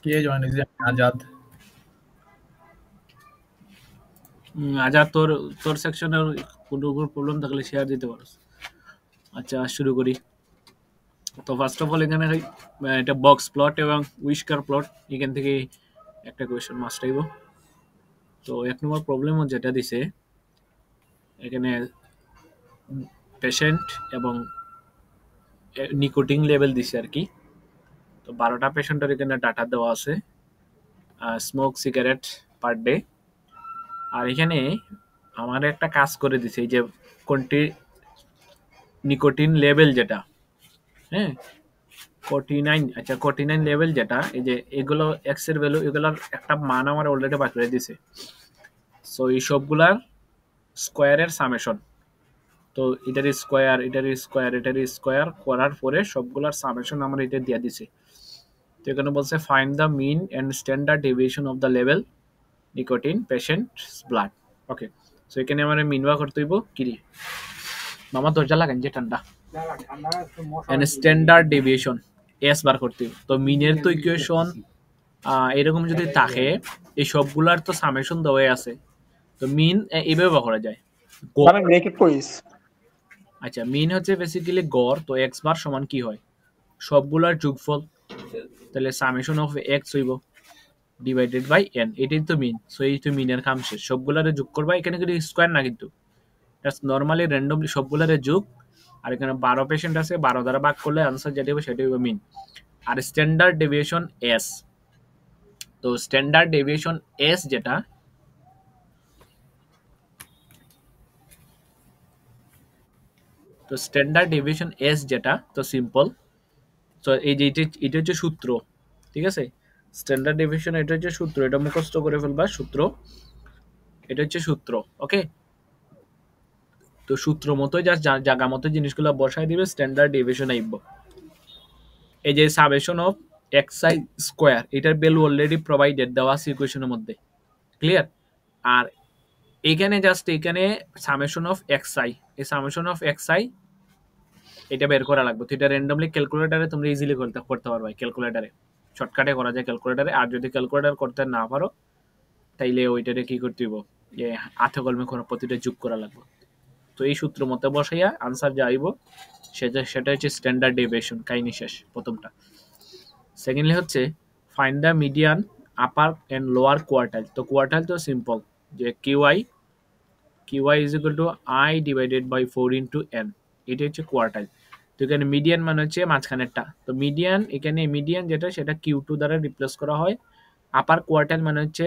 ये join is आजाद আজাদ তোর তোর সেকশনের কোনো প্রবলেম থাকলে শেয়ার দিতে পারো। আচ্ছা শুরু করি। তো ফার্স্ট অফ অল এখানে এটা বক্স প্লট এবং উইস্কার প্লট এখান থেকে একটা কোয়েশ্চেন মাস্ট আইব। তো এক নম্বর প্রবলেম যেটা দিছে এখানে পেশেন্ট এবং নিকোটিন লেভেল দিছে আর কি। তো 12টা পেশেন্টের এখানে ডাটা দেওয়া আছে, স্মোক সিগারেট পার ডে। আর এখানে আমার একটা কাজ করে দিছে এই যে কোনটি নিকোটিন লেভেল যেটা, হ্যাঁ 49, আচ্ছা 49 লেভেল যেটা, এই যে এগুলো এক্স এর ভ্যালু, এগুলোর একটা মান আমার অলরেডি বার করে দিছে। সো এই সবগুলার স্কোয়ারের সামেশন, তো এটার স্কোয়ার এটার স্কোয়ার এটার স্কোয়ার করার পরে সবগুলার সামেশন আমার এটা দিয়ে দিছে। তো এখানে বলছে find the mean and standard deviation of the level nicotine patients blood. Okay, so এখানে আমার মিনওয়া করতে হইব কিরি মামা দরজা লাগান যে ঠান্ডা, এন্ড স্ট্যান্ডার্ড ডেভিয়েশন এস বার করতে হইব। তো মিনের তো ইকুয়েশন এরকম যদি থাকে এই সবগুলার তো সামেশন দেওয়াই আছে, তো মিন এইভাবে করা যায়। মানে ব্রেকেট করিস। আচ্ছা মিন হচ্ছে বেসিক্যালি গড়, তো এক্স বার সমান কি হয় সবগুলার যোগফল, তাহলে সামেশন অফ এক্স হইব ডিভাইডেড বাই এন, এটাই তো মিন। সো এই তো মিনের কাম শেষ, সবগুলারে যোগ করবা, এখানে কিন্তু স্কোয়ার না কিন্তু নর্মালি র্যান্ডমলি সবগুলারে যোগ। আর এখানে 12 পেশেন্ট আছে, 12 দ্বারা ভাগ করলে আনসার যেটা হবে সেটা হবে মিন। আর স্ট্যান্ডার্ড ডেভিয়েশন এস, তো স্ট্যান্ডার্ড ডেভিয়েশন এস যেটা, তো স্ট্যান্ডার্ড ডেভিয়েশন এস যেটা তো সিম্পল। তো এই যে এটা হচ্ছে সূত্র, ঠিক আছে। স্ট্যান্ডার্ড ডেভিয়েশন এটা হচ্ছে সূত্র, এটা মুখস্থ করে ফেলবা সূত্র, এটা হচ্ছে সূত্র। ওকে, তো সূত্র মতো জাস্ট জায়গা মতো জিনিসগুলো বসাই দিবে, স্ট্যান্ডার্ড ডেভিয়েশন আইব। এই যে summation of X I square, এটার ভ্যালু অলরেডি প্রোভাইডেড দেওয়া আছে ইকুয়েশনের মধ্যে, ক্লিয়ার। আর এখানে জাস্ট এখানে সামেশন অফ এক্স আই, এই সামেশন অফ এক্স আই এটা বের করা লাগবে। তো এটা র্যান্ডমলি ক্যালকুলেটারে তোমরা ইজিলি করতে পারবে, ক্যালকুলেটারে শর্টকাটে করা যায় ক্যালকুলেটারে। আর যদি ক্যালকুলেটার করতে না পারো তাইলে ওইটারে কি করতে হইব, যে হাতে কলমে কোনো প্রতিটা যোগ করা লাগবে। তো এই সূত্র মতে বসাইয়া আনসার যা আইব সেটা হচ্ছে স্ট্যান্ডার্ড ডেভিয়েশন, কাহিনী শেষ প্রথমটা। সেকেন্ডলি হচ্ছে find the median upper and lower quartile. তো কোয়ার্টাইল তো সিম্পল, যে QI is equal to I divided by 4 into N, এটা হচ্ছে কোয়ার্টাইল। তো এখানে মিডিয়ান মানে হচ্ছে মাঝখানেরটা, তো মিডিয়ান এখানে মিডিয়ান যেটা সেটা কিউ2 দ্বারা রিপ্লেস করা হয়। আপার কোয়ার্টাইল মানে হচ্ছে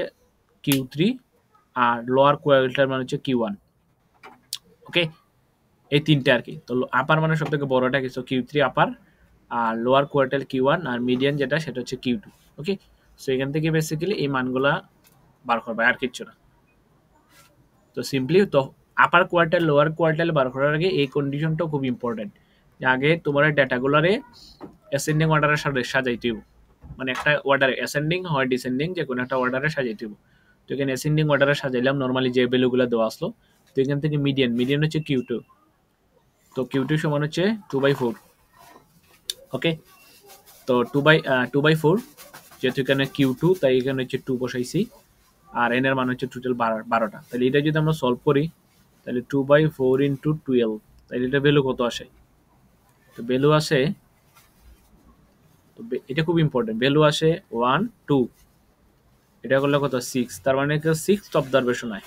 কিউ3, আর লোয়ার কোয়ার্টাইল মানে হচ্ছে কিউ1। ওকে, এই তিনটে আর কি। তো আপার মানে সব থেকে বড়টা কিছু কিউ3 আপার, আর লোয়ার কোয়ার্টাইল কিউ1, আর মিডিয়ান যেটা সেটা হচ্ছে কিউ2। ওকে, সো এখান থেকে বেসিক্যালি এই মানগুলা বার করবে, আর কিচ্ছু না। তো সিম্পলি তো আপার কোয়ার্টাইল লোয়ার কোয়ার্টাইল বার করার আগে এই কন্ডিশনটাও খুব ইম্পর্টেন্ট, যে আগে তোমার ডেটাগুলারে অ্যাসেন্ডিং অর্ডারে সাজাইতে হইব, মানে একটা অর্ডারে অ্যাসেন্ডিং হয় ডিসেন্ডিং যে কোনো একটা অর্ডারে সাজাইতে হইব। তো এখানে অ্যাসেন্ডিং অর্ডারে সাজাইলাম নর্মালি যে ভ্যালুগুলো দেওয়া আসলো। তো এখান থেকে মিডিয়ান হচ্ছে কিউ2, তো কিউ2 সমান হচ্ছে 2/4। ওকে, তো 2/4 যেহেতু এখানে কিউ2 তাই এখানে হচ্ছে 2 বসাইছি, আর এন এর মান হচ্ছে টোটাল 12টা। তাহলে এটা যদি আমরা সলভ করি তাহলে 2/4 ইন্টু 12, তাহলে এটা ভ্যালু কত আসে, তো ভ্যালু আসে, তো এটা খুব ইম্পর্টেন্ট, ভ্যালু আসে 1 2, এটা করলে কত 6, তার মানে 6th অবজারভেশন হয়।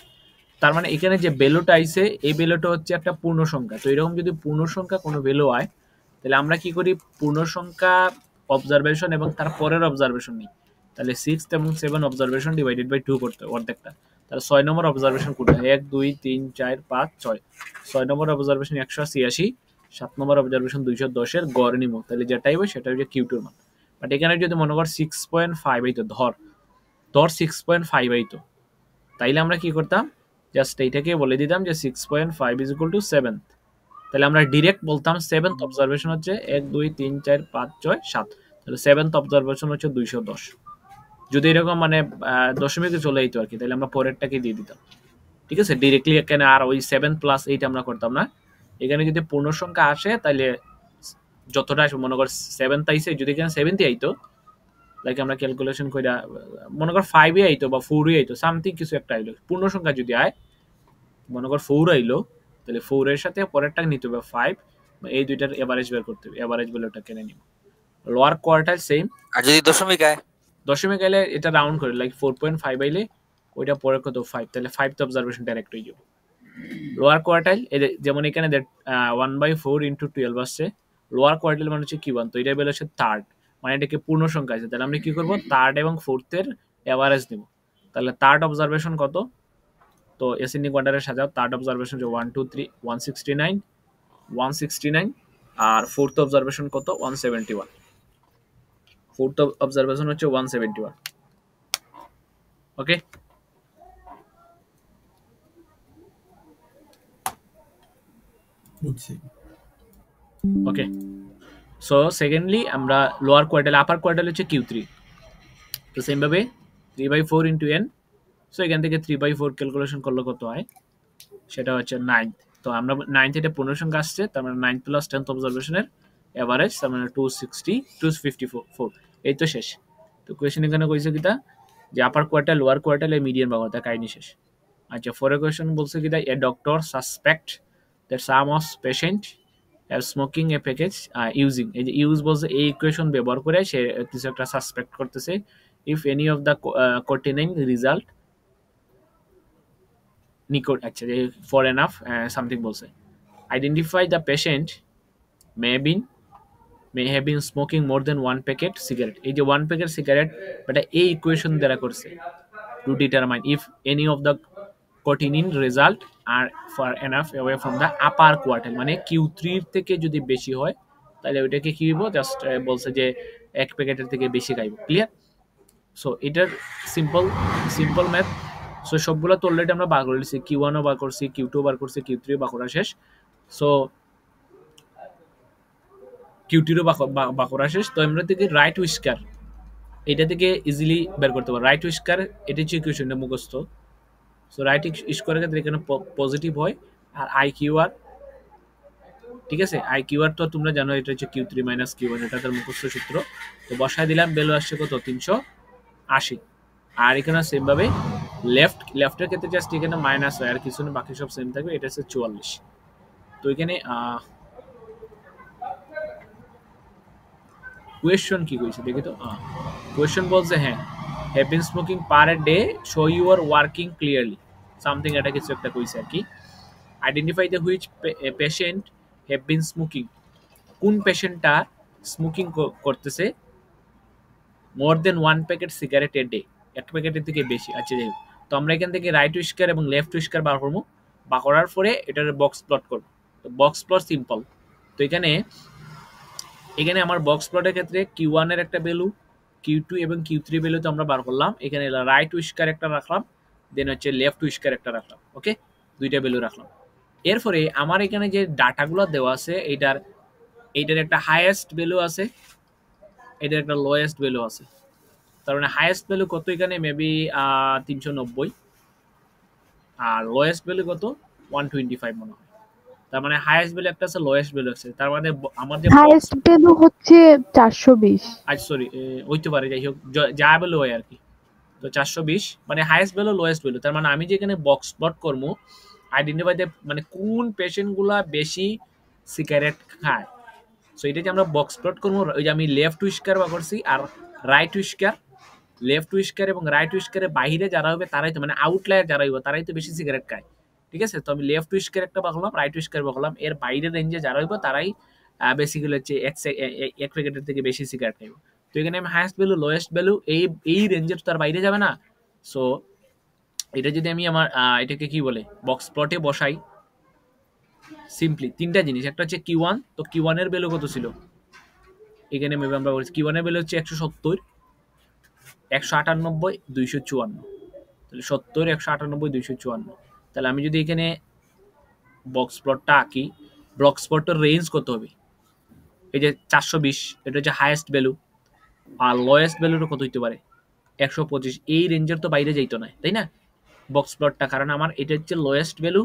তার মানে এখানে যে ভ্যালুটা আইছে এই ভ্যালুটা হচ্ছে একটা পূর্ণ সংখ্যা। তো এরকম যদি পূর্ণ সংখ্যা কোনো ভ্যালু হয় তাহলে আমরা কি করি, পূর্ণ সংখ্যা অবজারভেশন এবং তার পরের অবজারভেশন নিই। তাহলে 6 এবং 7 অবজারভেশন ডিভাইডেড বাই 2 করতে হবে অর্ধেকটা। তাহলে 6 নম্বর অবজারভেশন কোনটা, 1 2 3 4 5 6, 6 নম্বর অবজারভেশন 186, 7 নম্বর অবজারভেশন 210 এর গড় নিব, তাহলে যেটাই হবে সেটা হচ্ছে কিউ2 এর মান। বাট এখানে যদি মনে কর 6.5 হইতো, ধর 6.5 হইতো, তাইলে আমরা কি করতাম, জাস্ট এইটাকে বলে দিতাম যে 6.5 ইজ ইকুয়াল টু 7। তাহলে আমরা ডিরেক্ট বলতাম 7th অবজারভেশন হচ্ছে 1 2 3 4 5 6 7, তাহলে 7th অবজারভেশন হচ্ছে 210। যদি এরকম মানে দশমিকে চলে যেত আর কি, তাহলে আমরা পরেরটাকে দিয়ে দিতাম, ঠিক আছে। ডিরেক্টলি এখানে আর ওই 7 প্লাস 8 আমরা করতাম না। এখানে যদি পূর্ণ সংখ্যা আসে তাহলে যতটা আসবে, মনে কর 7th আইছে, যদি এখানে 7th আইতো লাইক আমরা ক্যালকুলেশন কইরা মনে কর 5 এ আইতো বা 4 এ আইতো সামথিং কিছু একটা আইলো পূর্ণ সংখ্যা যদি আয় মনে কর 4 আইলো তাহলে 4 এর সাথে পরেরটা নিতে হবে 5 এই দুইটার এভারেজ বের করতে হবে এভারেজ ভ্যালুটা কেনে নিব লোয়ার কোয়ার্টাইল সেম আর যদি দশমিক আয় দশমিক আইলে এটা রাউন্ড করে লাইক 4.5 আইলে ওইটা পরে কত 5 তাহলে 5 তো অবজারভেশন ডাইরেক্ট হয়ে যাবে লোয়ার কোয়ার্টাইল যেমন এখানে 1/4 ইন্টু 12 আসছে লোয়ার কোয়ার্টাইল মানে হচ্ছে কি ওয়ান তো এটা বের হচ্ছে থার্ড মানে এটাকে পূর্ণ সংখ্যা আছে তাহলে আমরা কি করব থার্ড এবং ফোর্থের এভারেজ নিব তাহলে থার্ড অবজারভেশন কত তো এসএনডি কোয়ার্টারের সাজাও থার্ড অবজারভেশন যে 1 2 3 169 169 আর ফোর্থ অবজারভেশন কত 171 ফোর্থ অবজারভেশন হচ্ছে 171 ওকে বুঝছি ওকে সো সেকেন্ডলি আমরা লোয়ার কোয়ার্টাইল আপার কোয়ার্টাইল হচ্ছে Q3 তো সেম ভাবে 3/4 ইনটু n সো এখান থেকে 3/4 ক্যালকুলেশন করলে কত হয় সেটা হচ্ছে 9 তো আমরা 9 এটা পূর্ণ সংখ্যা আসছে তার মানে 9 প্লাস 10th অবজারভেশনের এভারেজ তার মানে 254 এই তো শেষ তো কোয়েশ্চেন এখানে কইছে কিটা যে আপার কোয়ার্টাইল লোয়ার কোয়ার্টাইল এর মিডিয়ান ভাগ হয় কাহিনী শেষ আচ্ছা পরের কোয়েশ্চেন বলছে কিটা a doctor suspect that some of patient have smoking a package using এই যে ইউজ বলছে এই ইকুয়েশন ব্যবহার করে সে কিছু একটা সাসপেক্ট করতেছে if any of the cotinine result নিকট আচ্ছা যে ফর এনাফ সামথিং বলছে identify the patient may have been smoking more than one packet cigarette এই যে one packet cigarette এটা এই ইকুয়েশন দ্বারা করছে to determine if any of the cotinine result are far enough away from the upper quartile মানে Q3 থেকে যদি বেশি হয় তাহলে ওইটাকে কি হইব জাস্ট বলছে যে এক প্যাকেটের থেকে বেশি খাইব ক্লিয়ার সো এটার সিম্পল ম্যাথ সো সবগুলো তো অলরেডি আমরা বার করে লিখছি Q1 ও বার করছি Q2 বার করছি Q3 ও বার করা শেষ সো Q2 বার করা শেষ তো আমরা থেকে রাইট উইস্কার এটা থেকে ইজিলি বের করতে পারবো রাইট উইস্কার এটা হচ্ছে ইকুয়েশনটা মুখস্থ সো রাইট স্কোয়ারের ক্ষেত্রে এখানে পজিটিভ হয় আর আই কিউ আর ঠিক আছে আই কিউ আর তো তোমরা জানো এটা হচ্ছে Q3 মাইনাস Q1 এটা তার মুখস্থ সূত্র তো বসায় দিলাম ভ্যালু আসছে কত 380 আর এখানে সেম ভাবে লেফটের ক্ষেত্রে জাস্ট এখানে মাইনাস হয় আর কিছু না বাকি সব সেম থাকবে এটা হচ্ছে 44 তো এখানে কোয়েশ্চন কি কইছে দেখি তো কোয়েশ্চন বলছে হ্যাঁ have been smoking per a day show you are working clearly something এটা কিছু একটা কইছে আর কি identify the which patient have been smoking কোন পেশেন্টটা স্মোকিং করতেছে more than one packet cigarette a day এক প্যাকেটের থেকে বেশি আচ্ছা যাই তো আমরা এখান থেকে রাইট উইস্কার এবং লেফট উইস্কার বার করবো বা করার পরে এটার বক্স প্লট করবো তো বক্স প্লট সিম্পল তো এখানে আমার বক্স প্লটের ক্ষেত্রে Q1 এর একটা ভ্যালু Q2 এবং Q3 ভ্যালু তো আমরা বার করলাম এখানে রাইট উইস্কার একটা রাখলাম দেন হচ্ছে লেফট উইস্কার একটা রাখলাম ওকে দুইটা ভ্যালু রাখলাম এরপরে আমার এখানে যে ডাটাগুলো দেওয়া আছে এইটার একটা হাইয়েস্ট ভ্যালু আছে এটার একটা লোয়েস্ট ভ্যালু আছে তার মানে হাইয়েস্ট ভ্যালু কত এখানে মেবি 390 আর লোয়েস্ট ভ্যালু কত 125 মনে হয় তার মানে হাইয়েস্ট ভ্যালু একটা আছে লোয়েস্ট ভ্যালু আছে তার মানে আমাদের হাইয়েস্ট ভ্যালু হচ্ছে 420 আচ্ছা সরি হইতে পারে যাই হোক যা ভ্যালু হয় আর কি তো 420 মানে হাইয়েস্ট ভ্যালু লোয়েস্ট ভ্যালু তার মানে আমি যে এখানে বক্স প্লট করবো আইডেন্টিফাই মানে কোন পেশেন্টগুলা বেশি সিগারেট খায় সো এটা যে আমরা বক্স প্লট করবো ওই যে আমি লেফট উইস্কার বা করছি আর রাইট উইস্কার লেফট উইস্কার এবং রাইট উইস্কারের বাইরে যারা হবে তারাই তো মানে আউটলায়ার যারা হইব তারাই তো বেশি সিগারেট খায় ঠিক আছে তো আমি লেফট উইস্কার একটা বাকলাম রাইট উইস্কার বাকলাম এর বাইরের রেঞ্জে যারা হইব তারাই বেসিক্যালি হচ্ছে এক প্যাকেটের থেকে বেশি সিগারেট খাইব তো এখানে আমি হাইয়েস্ট ভ্যালু লোয়েস্ট ভ্যালু এই রেঞ্জের তার বাইরে যাবে না সো এটা যদি আমি আমার এটাকে কি বলে বক্স প্লটে বসাই সিম্পলি তিনটা জিনিস একটা হচ্ছে Q1 তো Q1 এর ভ্যালু কত ছিল এখানে মেবি আমরা বলছি Q1 এর ভ্যালু হচ্ছে 170 198 254 তাহলে 70 198 254 তাহলে আমি যদি এখানে বক্স প্লটটা আঁকি বক্স প্লটের রেঞ্জ কত হবে এই যে 420 এটা হচ্ছে হাইয়েস্ট ভ্যালু আর লোয়েস্ট ভ্যালুটা কত হইতে পারে 125 এই রেঞ্জের তো বাইরে যাইতো না তাই না বক্স প্লটটা কারণ আমার এটা হচ্ছে লোয়েস্ট ভ্যালু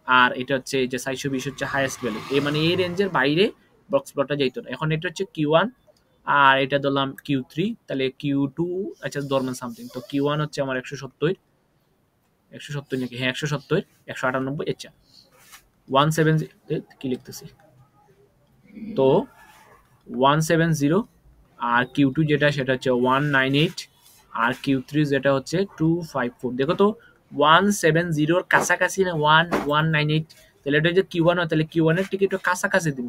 আর এটা হচ্ছে এই যে 420 হচ্ছে হাইয়েস্ট ভ্যালু এই মানে এই রেঞ্জের বাইরে বক্স প্লটটা যাইতো না এখন এটা হচ্ছে Q1 আর এটা ধরলাম Q3, তাহলে Q2 আচ্ছা ধরলাম সামথিং, তো Q1 হচ্ছে আমার 170 নাকি, হ্যাঁ 170 198, আচ্ছা 170 কি লিখতেছি, তো 170, আর Q2 যেটা সেটা হচ্ছে 198, আর Q3 যেটা হচ্ছে 254। দেখো তো 170 কাছাকাছি না 198, তাহলে এটা যে Q1 হয়, তাহলে Q1 এর টিকিট কাছাকাছি দিব,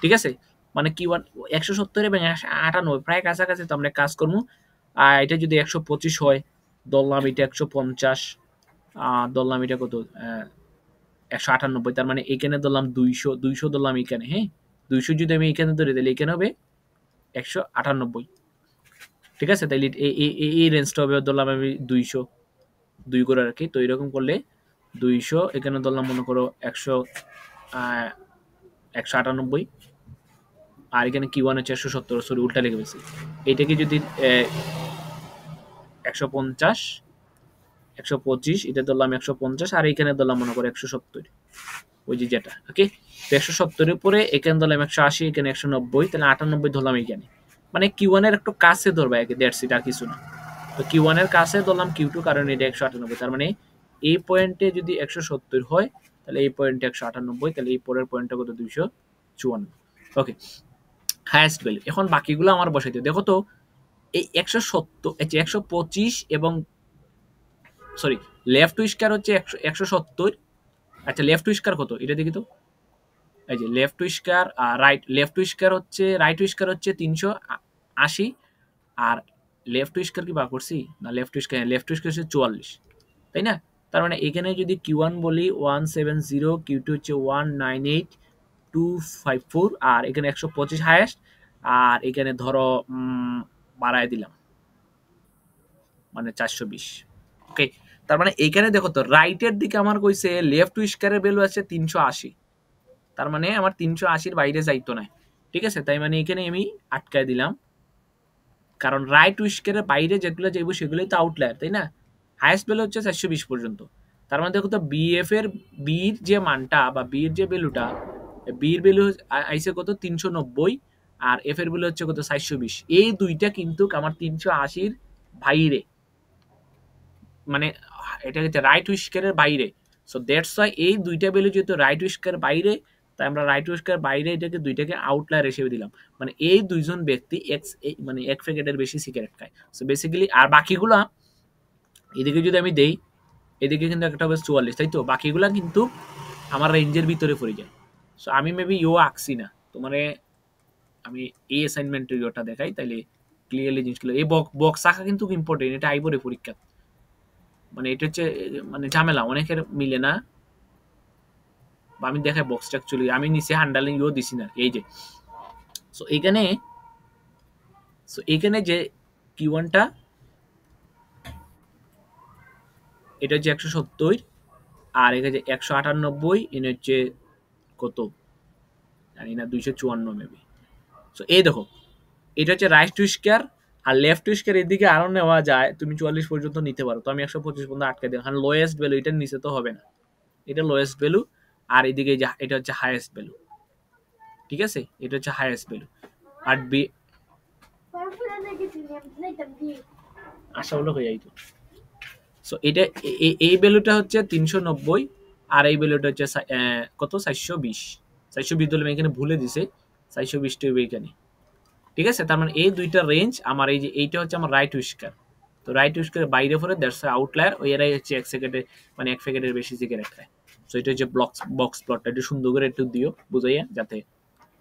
ঠিক আছে, মানে Q1 170 এবং 198 প্রায় কাছাকাছি, তো আমরা কাজ করবো। আর এটা যদি 125 হয়, ধরলাম এটা 150, ধরলাম এটা কত 198, তার মানে এখানে ধরলাম 200 ধরলাম এখানে, হ্যাঁ 200 যদি আমি এখানে ধরি তাহলে এখানে হবে 198, ঠিক আছে, তাইলে এই রেঞ্জটা হবে ধরলাম আমি 2 করে আর কি, তো এরকম করলে 200 এখানে ধরলাম মনে করো 198, আর এখানে Q1 হচ্ছে 170, সরি উল্টা লিখে ফেলছি, এইটাকে যদি 150 125 এটা ধরলাম 150, আর এখানে ধরলাম মনে করো 170, ওই যে যেটা, ওকে, তো 170 এর উপরে এখানে ধরলাম 180, এখানে 190, তাহলে 98 ধরলাম এইখানে, মানে Q1 এর একটু কাছে ধরবা একে, দ্যাটস ইট, আর কিছু না। তো Q1 এর কাছে ধরলাম Q2, কারণ এটা 198, তার মানে এই পয়েন্টে যদি 170 হয় তাহলে এই পয়েন্টে 198, তাহলে এই পরের পয়েন্টটা কত 254, ওকে, হাইয়েস্ট ভ্যালু। এখন বাকিগুলো আমার বসাইতে দেখো তো, এই 170 125 এবং সরি লেফট উইস্কার হচ্ছে 170, আচ্ছা লেফট উইস্কার কত এটা দেখি তো, এই যে লেফট উইস্কার আর লেফট উইস্কার হচ্ছে, রাইট উইস্কার হচ্ছে 380, আর লেফট উইস্কার কি বার করছি না, লেফট উইস্কার হচ্ছে 44, তাই না, তার মানে এখানে যদি Q1 বলি 170, Q2 হচ্ছে 198, 254, আর এখানে 125 হাইয়েস্ট, আর এখানে ধরো বাড়ায় দিলাম মানে 420, ওকে, তার মানে এখানে দেখো তো রাইটের দিকে আমার কইছে লেফট উইস্কারের ভ্যালু আছে 380, তার মানে আমার 380-র বাইরে যাইতো না, ঠিক আছে, তাই মানে এখানে আমি আটকায় দিলাম, কারণ রাইট উইস্কারের বাইরে যেগুলো যাইব সেগুলোই তো আউটলায়ার, তাই না, হাইয়েস্ট ভ্যালু হচ্ছে 420 পর্যন্ত, তার মানে দেখো তো বিএফ এর বির যে মানটা বা বির যে ভ্যালুটা, বির ভ্যালু আইসে কত 390, আর এফ এর ভ্যালু হচ্ছে কত 420, এই দুইটা কিন্তু আমার 380-র বাইরে, মানে এটা হচ্ছে রাইট উইস্কারের বাইরে, সো দ্যাটস ওয়াই এই দুইটা ভ্যালু যেহেতু রাইট উইস্কার বাইরে, তাই আমরা রাইট উইস্কার বাইরে এটাকে দুইটাকে আউটলায়ার হিসেবে দিলাম, মানে এই দুইজন ব্যক্তি মানে এক প্যাকেটের বেশি সিগারেট খায়, সো বেসিক্যালি, আর বাকিগুলা এদিকে যদি আমি দেই, এদিকে কিন্তু একটা হবে 44, তাই তো, বাকিগুলা কিন্তু আমার রেঞ্জের ভিতরে পড়ে যায়, সো আমি মেবি আঁকছি না, তো মানে আমি এই অ্যাসাইনমেন্টের ইয়েটা দেখাই, তাইলে ক্লিয়ারলি জিনিসগুলো, এই বক্স আঁকা কিন্তু ইম্পর্টেন্ট, এটা আইবরে পরীক্ষা, মানে এটা হচ্ছে মানে ঝামেলা, অনেকের মিলে না, বা আমি দেখাই বক্সটা অ্যাকচুয়ালি আমি নিচে আন্ডারলাইন দিছি না, এই যে, সো এখানে যে Q1টা এটা হচ্ছে 170, আর এখানে 198, এনে হচ্ছে কত জানি না 254 মেবি, সো এই দেখো এটা হচ্ছে রাইট উইস্কার, আর লেফট উইস্কার এদিকে আরো নেওয়া যায়, তুমি 44 পর্যন্ত নিতে পারো, তো আমি 125 পর্যন্ত আটকে দিই, কারণ লোয়েস্ট ভ্যালু এটার নিচে তো হবে না, এটা লোয়েস্ট ভ্যালু, আর এদিকে এটা হচ্ছে হাইয়েস্ট ভ্যালু, ঠিক আছে, এটা হচ্ছে হাইয়েস্ট ভ্যালু, আর বি আশা হলো হয়ে যাইতো, সো এটা এই ভ্যালুটা হচ্ছে 390, আর এই ভ্যালুটা হচ্ছে কত 420 ধরলে এখানে ভুলে দিছে 420 টা এখানে, ঠিক আছে, তার মানে এই দুইটা রেঞ্জ আমার, এই যে এইটা হচ্ছে আমার রাইট উইস্কার, তো রাইট উইস্কারের বাইরে পড়ে দ্যাটস আউটলায়ার, ওই এরাই হচ্ছে এক সেকেন্ডে মানে এক প্যাকেটের বেশি সিগারেট খায়, সো এটা হচ্ছে বক্স প্লটটা একটু সুন্দর করে একটু দিও বুঝাইয়া, যাতে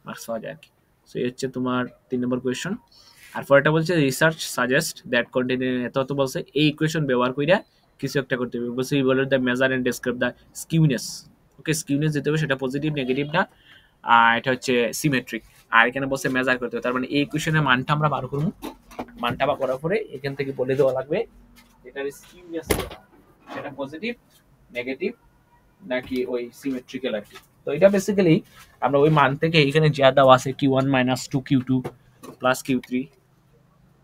মার্কস পাওয়া যায় আর কি, সো এই হচ্ছে তোমার 3 নম্বর কোয়েশ্চন। আর পরেরটা বলছে রিসার্চ সাজেস্ট দ্যাট কন্টেন্ট, এত বলছে এই ইকুয়েশন ব্যবহার কইরা কিছু একটা করতে হবে, বলছে এই বলে the measure and describe the skewness, okay, skewness দিতে হবে, সেটা পজিটিভ নেগেটিভ না, আর এটা হচ্ছে সিমেট্রিক, আর এখানে বলছে মেজার করতে হবে, তার মানে এই ইকুয়েশনের মানটা আমরা বার করব, মানটা বার করার পরে এখান থেকে বলে দেওয়া লাগবে এটার স্কিউনেস সেটা পজিটিভ নেগেটিভ নাকি ওই সিমেট্রিক্যাল আর কি, তো এটা বেসিক্যালি আমরা ওই মান থেকে এখানে যা দেওয়া আছে Q1 - 2 Q2 + Q3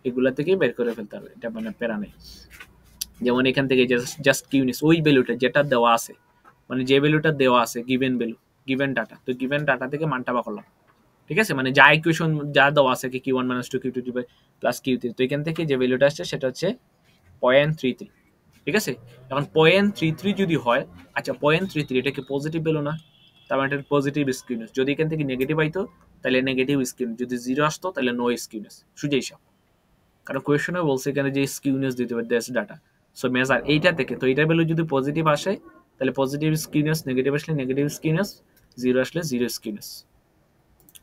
এগুলা থেকে বের করে ফেলতে হবে, এটা মানে প্যারা নেই, যেমন এখান থেকে জাস্ট কিউনিস ওই ভ্যালুটা যেটা দেওয়া আছে, মানে যে ভ্যালুটা দেওয়া আছে গিভেন ভ্যালু গিভেন ডাটা, তো গিভেন ডাটা থেকে মানটা বার করলাম, ঠিক আছে, মানে যা ইকুয়েশন যা দেওয়া আছে কি Q1 - 2 Q2 প্লাস Q3, তো এখান থেকে যে ভ্যালুটা আসছে সেটা হচ্ছে 0.33। ঠিক আছে, এখন 0.33 যদি হয়, আচ্ছা 0.33 এটা কি পজিটিভ ভ্যালু না, তার মানে এটা পজিটিভ স্কিউনেস। যদি এখান থেকে নেগেটিভ আইতো তাহলে নেগেটিভ স্কিউনেস, যদি জিরো আসতো তাহলে নো স্কিউনেস, সুজেই সব। কারণ কোয়েশনে বলছে এখানে যে স্কিউনেস দিতে হবে দেশ ডাটা, সো মেজার এইটা থেকে, তো এইটার ভ্যালু যদি পজিটিভ আসে তাহলে পজিটিভ স্কিউনেস, নেগেটিভ আসলে নেগেটিভ স্কিউনেস, জিরো আসলে জিরো স্কিউনেস,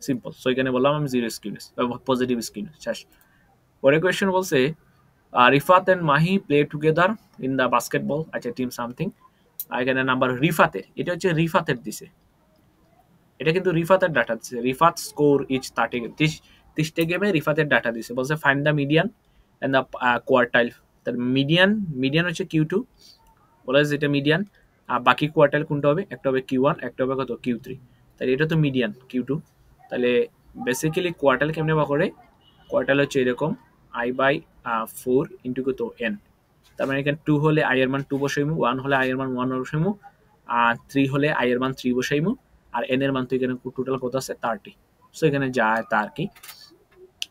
সিম্পল। সো এখানে বললাম আমি জিরো স্কিউনেস পজিটিভ স্কিউনেস, শেষ। পরে কোয়েশ্চেন বলছে Rifat and Mahi play together in the basketball, আচ্ছা টিম সামথিং। আর এখানে নাম্বার রিফাতের, এটা হচ্ছে রিফাতের দিছে, এটা কিন্তু রিফাতের ডাটা দিছে। রিফাত স্কোর ইচ 30টা গেমে রিফাতের ডাটা দিছে, বলছে find the median and the quartile. তার মিডিয়ান হচ্ছে Q2, বলা যায় এটা মিডিয়ান। আর বাকি কোয়ার্টাইল কোনটা হবে, একটা হবে Q1, একটা হবে কত Q3, তাহলে এটা তো মিডিয়ান Q2। তাহলে বেসিক্যালি কোয়ার্টাইল কেমনে বা করে, কোয়ার্টাইল হচ্ছে এরকম I/4 ইন্টু কত n, তার মানে এখানে 2 হলে i এর মান 2 বসাইমু, 1 হলে i এর মান 1 বসাইমু, আর 3 হলে i এর মান 3 বসাইমু, আর n এর মান তো এখানে টোটাল কত আছে 30। সো এখানে যা তা আর কি।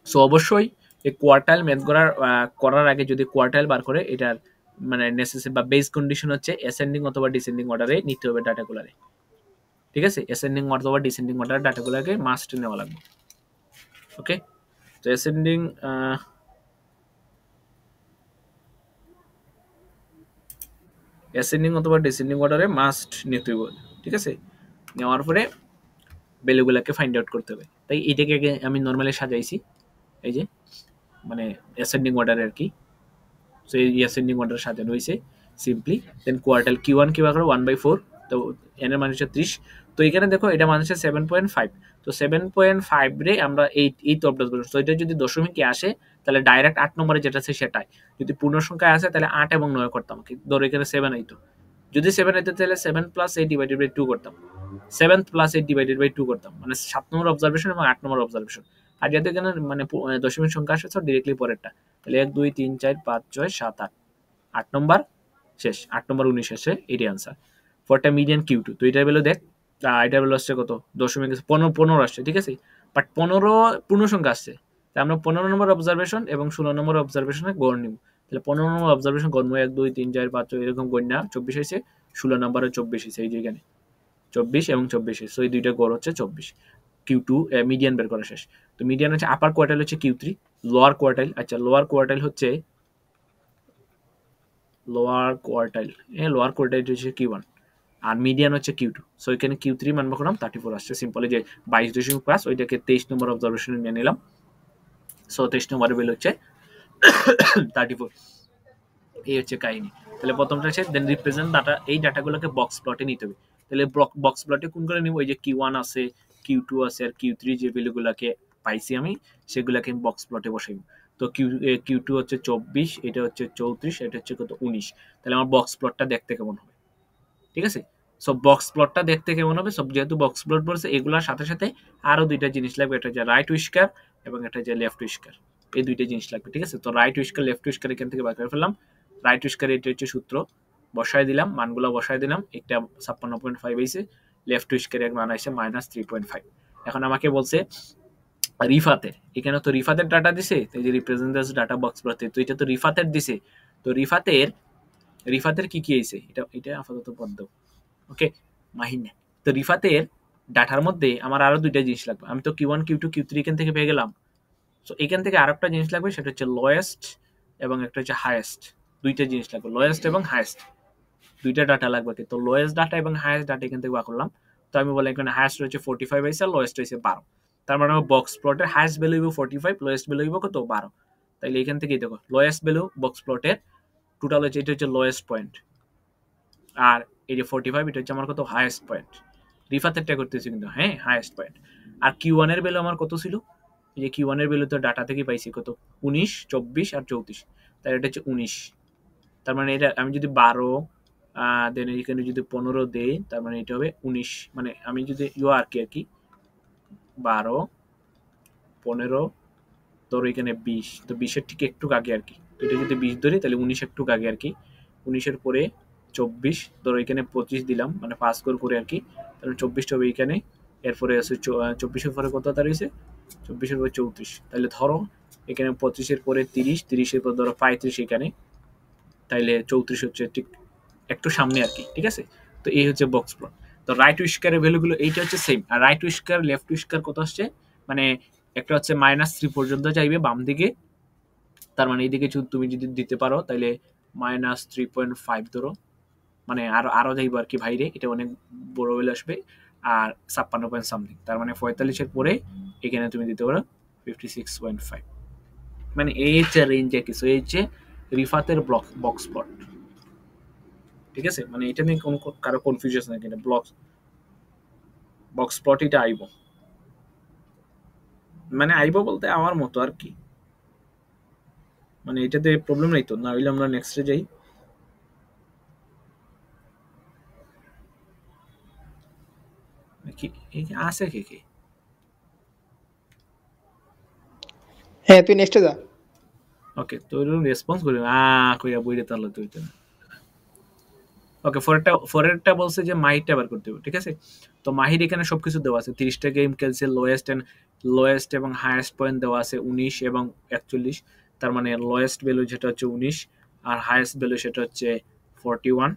সো অবশ্যই এই কোয়ার্টাইল ম্যাথ করার আগে যদি কোয়ার্টাইল বার করে, এটার মানে নেসেসারি বা বেস কন্ডিশন হচ্ছে অ্যাসেন্ডিং অথবা ডিসেন্ডিং অর্ডারে নিতে হবে ডাটাগুলারে। ঠিক আছে, অ্যাসেন্ডিং অথবা ডিসেন্ডিং অর্ডারে ডাটাগুলোকে মাস্ট নেওয়া লাগবে। ওকে, তো অ্যাসেন্ডিং অথবা ডিসেন্ডিং অর্ডারে মাস্ট নিতে হবে। ঠিক আছে, নেওয়ার পরে ভ্যালুগুলোকে ফাইন্ড আউট করতে হবে। তাই এটাকে আগে আমি নর্মালি সাজাইছি এই যে মানে অ্যাসেন্ডিং অর্ডারে আর কি। সো এই অ্যাসেন্ডিং অর্ডার সাজানো হয়েছে সিম্পলি। দেন কোয়ার্টাল Q1 কি করে 1/4, তো n এর মান হচ্ছে 30। তো এখানে দেখো এটা মান হচ্ছে 7.5, তো 7.5 রে আমরা এই তো আপডেট করব। তো এটা যদি দশমিকে আসে তাহলে ডাইরেক্ট 8 নম্বরে যেটা আছে সেটাই, যদি পূর্ণ সংখ্যায় আসে তাহলে 8 এবং 9 করতাম, কি ধরো এখানে 7 আইতো, যদি 7 আইতো তাহলে 7 + 8 ডিভাইডেড বাই 2 করতাম, 7 + 8 ডিভাইডেড বাই 2 করতাম, মানে 7 নম্বর অবজারভেশন এবং 8 নম্বর অবজারভেশন। আর যেহেতু এখানে মানে দশমিক সংখ্যা আসে তো ডিরেক্টলি পরেরটা, তাহলে 1 2 3 4 5 6 7 8, 8 নম্বর শেষ, 8 নম্বর 19 আসে, এটাই আনসার। ফরটা মিডিয়ান Q2, তো এটার ভ্যালু দেখ, এটার ভ্যালু আসছে কত, দশমিক 15 আসছে। ঠিক আছে, বাট 15 পূর্ণ সংখ্যা আসছে, তাই আমরা 15 নম্বর অবজারভেশন এবং 16 নম্বর অবজারভেশনে গড় নিব। তাহলে 15 নম্বর অবজারভেশন গড় 1 2 3 4 5 6 এরকম গড় না 24 হয়েছে, 16 নম্বরে 24 হয়েছে, এই যে এখানে 24 এবং 24, সো এই দুইটা গড় হচ্ছে 24। Q2 মিডিয়ান বের করা শেষ। তো মিডিয়ান হচ্ছে আপার কোয়ার্টাইল হচ্ছে Q3, লোয়ার কোয়ার্টাইল, আচ্ছা লোয়ার কোয়ার্টাইল হচ্ছে লোয়ার কোয়ার্টাইল হচ্ছে Q1 আর মিডিয়ান হচ্ছে Q2। সো এখানে Q3 মান করলাম 34 আসছে, সিম্পলি যে 22.5 ওইটাকে 23 নম্বর অবজারভেশনে নিয়ে নিলাম। সো 23 নম্বরের ভ্যালু হচ্ছে 34। এই হচ্ছে কাহিনী। তাহলে প্রথমটা হচ্ছে দেন রিপ্রেজেন্ট ডাটা, এই ডাটাগুলোকে বক্স প্লটে নিতে হবে। তাহলে বক্স প্লটে কোন করে নিব, ওই যে Q1 আছে, Q2 আছে আর Q3 যে ভ্যালুগুলোকে পাইছি আমি সেগুলোকে আমি বক্স প্লটে বসাইব। তো Q2 হচ্ছে 24, এটা হচ্ছে 34, এটা হচ্ছে কত 19। তাহলে আমার বক্স প্লটটা দেখতে কেমন হবে, ঠিক আছে। সো বক্স প্লটটা দেখতে কেমন হবে, সব যেহেতু বক্স প্লট বলছে এগুলোর সাথে সাথে আরো দুইটা জিনিস লাগবে, একটা হচ্ছে রাইট উইস্কার এবং একটা হচ্ছে লেফট উইস্কার, এই দুইটা জিনিস লাগবে। ঠিক আছে, তো রাইট উইস্কার লেফট উইস্কার এখান থেকে বার করে ফেললাম। রাইট উইস্কার এটা হচ্ছে সূত্র, বসায় দিলাম মানগুলো, বসায় দিলাম, একটা 56.5 হয়েছে, লেফট উইস্কারের মান আসছে -3.5। এখন আমাকে বলছে রিফাতের, এখানে তো রিফাতের ডাটা দিছে, এই যে রিপ্রেজেন্টেটিভ ডাটা বক্স প্লটে, তো এটা তো রিফাতের দিছে। তো রিফাতের কি কি হয়েছে, এটা আপাতত বদ্ধ, ওকে মাহিনে। তো রিফাতের ডাটার মধ্যে আমার আরো দুইটা জিনিস লাগবে, আমি তো Q1 Q2 Q3 এখান থেকে পেয়ে গেলাম। সো এখান থেকে আরেকটা জিনিস লাগবে, সেটা হচ্ছে লোয়েস্ট এবং একটা হচ্ছে হাইয়েস্ট, দুইটা জিনিস লাগবে, লোয়েস্ট এবং হাইয়েস্ট দুইটা ডাটা লাগবে। তো লোয়েস্ট ডাটা এবং হাইয়েস্ট ডাটা এখান থেকে বার করলাম। তো আমি বললাম এখানে হাইয়েস্ট হচ্ছে 45 হয়েছে, লোয়েস্ট হয়েছে 12। তার মানে আমার বক্স প্লটের হাইয়েস্ট ভ্যালু হইব 45, লোয়েস্ট ভ্যালু হইব কত 12। তাইলে এখান থেকেই দেখো লোয়েস্ট ভ্যালু বক্স প্লটের টোটাল হচ্ছে, এটা হচ্ছে লোয়েস্ট পয়েন্ট, আর এই যে 45 এটা হচ্ছে আমার কত হাইয়েস্ট পয়েন্ট। রিফাতেরটা করতেছি কিন্তু হ্যাঁ হাইয়েস্ট পয়েন্ট। আর Q1 এর ভ্যালু আমার কত ছিল, এই যে Q1 এর ভ্যালু তো ডাটা থেকে পাইছি কত 19, 24 আর 34, তাহলে এটা হচ্ছে 19। তার মানে এটা আমি যদি 12 দেন এখানে যদি 15 দেই, তার মানে এটা হবে 19, মানে আমি যদি আর কি 12 15 ধরো এখানে 20, তো 20 এর ঠিক একটু আগে আর কি, তো এটা যদি 20 ধরি তাহলে 19 একটু আগে আর কি, 19 এর পরে 24, ধরো এখানে 25 দিলাম, মানে 5 করে আর কি, তাহলে 24 হবে এখানে, এরপরে আছে 24-এর পরে কত তার হয়েছে, 24-এর পরে 34, তাহলে ধরো এখানে 25-এর পরে 30, 30-এর পর ধরো 35 এখানে, তাইলে 34 হচ্ছে ঠিক একটু সামনে আর কি, ঠিক আছে। তো এই হচ্ছে বক্স প্লট। তো রাইট উইস্কারের ভ্যালুগুলো এইটা হচ্ছে সেম, আর রাইট উইস্কার লেফট উইস্কার কত আসছে, মানে একটা হচ্ছে -3 পর্যন্ত যাইবে বাম দিকে, তার মানে এইদিকে তুমি যদি দিতে পারো তাহলে -3.5 ধরো, মানে আরো আরো যাইবো আর কি বাইরে, এটা অনেক বড় ভ্যালু আসবে। আর 56 পয়েন্ট সামথিং, তার মানে 45-এর পরে এখানে তুমি দিতে পারো 56.5, মানে এই হচ্ছে রেঞ্জে কিছু, এই হচ্ছে রিফাতের বক্স প্লট, ঠিক আছে। মানে এটা নিয়ে কোনো কারো কনফিউশন নাই, এটা বক্স প্লট এটা আইবো, মানে আইবো বলতে আমার মতো আর কি, মানে এটাতে প্রবলেম নাই তো। না হইলে আমরা নেক্সটে যাই। কি আছে কে কে? হ্যাঁ তুই নেক্সটে যা। ওকে, তো এরকম রেসপন্স করি কইরা বইরে তাহলে তো হইতো না। ওকে, ফরেরটা বলছে যে মাহিরটা বার করতে হবে, ঠিক আছে। তো মাহির এখানে সবকিছু দেওয়া আছে, 30টা গেম খেলছে, লোয়েস্ট এবং হাইয়েস্ট পয়েন্ট দেওয়া আছে 19 এবং 41, তার মানে লোয়েস্ট ভ্যালু যেটা হচ্ছে 19 আর হাইয়েস্ট ভ্যালু সেটা হচ্ছে 41।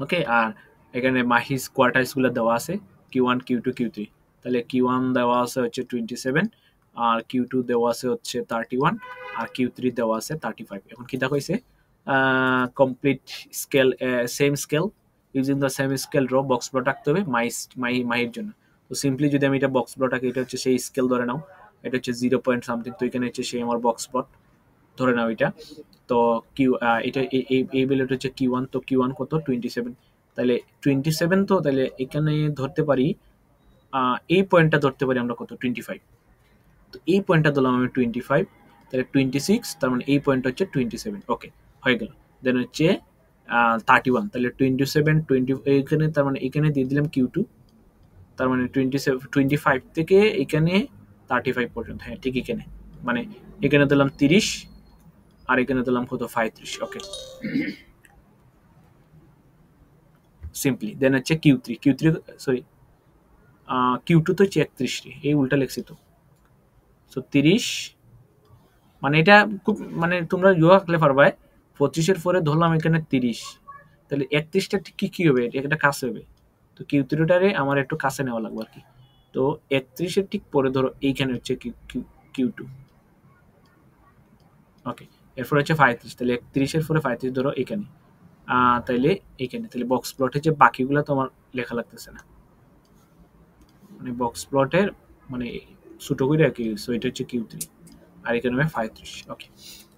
ওকে, আর এখানে মাহিস কোয়ার্টাইলসগুলো দেওয়া আছে Q1 Q2 Q3, তাহলে Q1 দেওয়া আছে হচ্ছে 27, আর Q2 দেওয়া আছে হচ্ছে 31, আর Q3 দেওয়া আছে 35। এখন কি দেখা হয়েছে, complete scale, same scale, using the same scale draw box plot আঁকতে হবে মাহির জন্য। তো সিম্পলি যদি আমি এটা বক্স প্লট আঁকি, এটা হচ্ছে সেই স্কেল ধরে নাও, এটা হচ্ছে 0 পয়েন্ট সামথিং, তো এখানে হচ্ছে সেই আমার বক্স প্লট ধরে নাও এটা। তো এটা এই ভ্যালুটা হচ্ছে Q1, তো Q1 কত 27, তাহলে 27, তো তাহলে এখানে ধরতে পারি এই পয়েন্টটা ধরতে পারি আমরা কত 25, তো এই পয়েন্টটা ধরলাম আমি 25, তাহলে 26, তার মানে এই পয়েন্টটা হচ্ছে 27। ওকে, হয়ে গেল। দেন হচ্ছে 31, তাহলে 27 20 এইখানে, তার মানে এখানে দিয়ে দিলাম Q2, তার মানে 25 থেকে এখানে 35 পর্যন্ত, হ্যাঁ ঠিক এখানে, মানে এখানে দিলাম 30 আর এখানে দিলাম কত 35। ওকে, সিম্পলি। দেন হচ্ছে Q3 সরি Q2 তো হচ্ছে 31, এই উল্টা লিখছি তো, সো 30, মানে এটা খুব, মানে তোমরা ইয়ে আঁকলে পারবা, 25-এর পরে ধরলাম এখানে 30, তাহলে 31টা ঠিক কি হবে, এটা কাছে হবে, তো Q3টারে আমার একটু কাছে নেওয়া লাগবে আর কি। তো 31-এর ঠিক পরে ধরো এইখানে হচ্ছে Q2। ওকে, এরপর হচ্ছে 35, তাহলে 31-এর পরে 35 ধরো এখানে, তাইলে এইখানে, তাহলে বক্স প্লটে যে বাকিগুলো তো আমার লেখা লাগতেছে না, মানে বক্স প্লটের মানে ছোট করে আর কি, সো এটা হচ্ছে Q3 আর এখানে হবে 35। ওকে,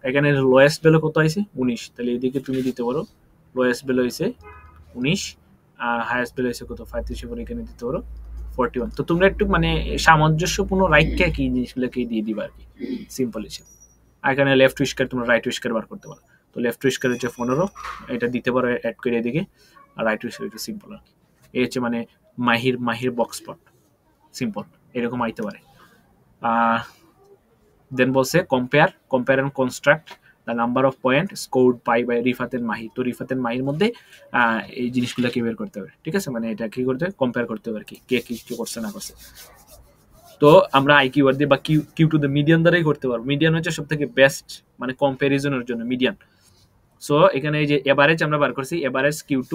এখানে লোয়েস্ট ভ্যালু কত আছে 19, তাহলে এইদিকে তুমি দিতে পারো লোয়েস্ট ভ্যালু হইছে 19 আর হাইয়েস্ট ভ্যালু হইছে কত 35, এর এখানে দিতে পারো 41। তো তোমরা একটু মানে সামঞ্জস্যপূর্ণ রাইটকে কি জিনিসগুলোকে দিয়ে দিবা আর কি, সিম্পল হিসেবে। আর এখানে লেফট উইস্কার তোমরা রাইট উইস্কার বার করতে পারো, তো লেফট উইস্কার হচ্ছে 15, এটা দিতে পারো অ্যাড করে এদিকে, আর রাইট উইস্কার একটু সিম্পল আর কি। এই হচ্ছে মানে মাহির বক্স প্লট, সিম্পল এরকম আইতে পারে। দেন বলছে compare and construct the number of point scored by রিফাতের মাহি। তো রিফাতের মাহির মধ্যে এই জিনিসগুলোকে বের করতে হবে, ঠিক আছে, মানে এটা কি করতে হবে, কম্পেয়ার করতে হবে আর কি, কে কি করছে না করছে। তো আমরা আইকিউ আর দিয়ে বা কিউ টু দ্য মিডিয়ান দ্বারাই করতে পারবো, মিডিয়ান হচ্ছে সব থেকে বেস্ট মানে কম্পারিজনের জন্য মিডিয়ান। সো এখানে এই যে এভারেজ আমরা বার করছি, এভারেজ Q2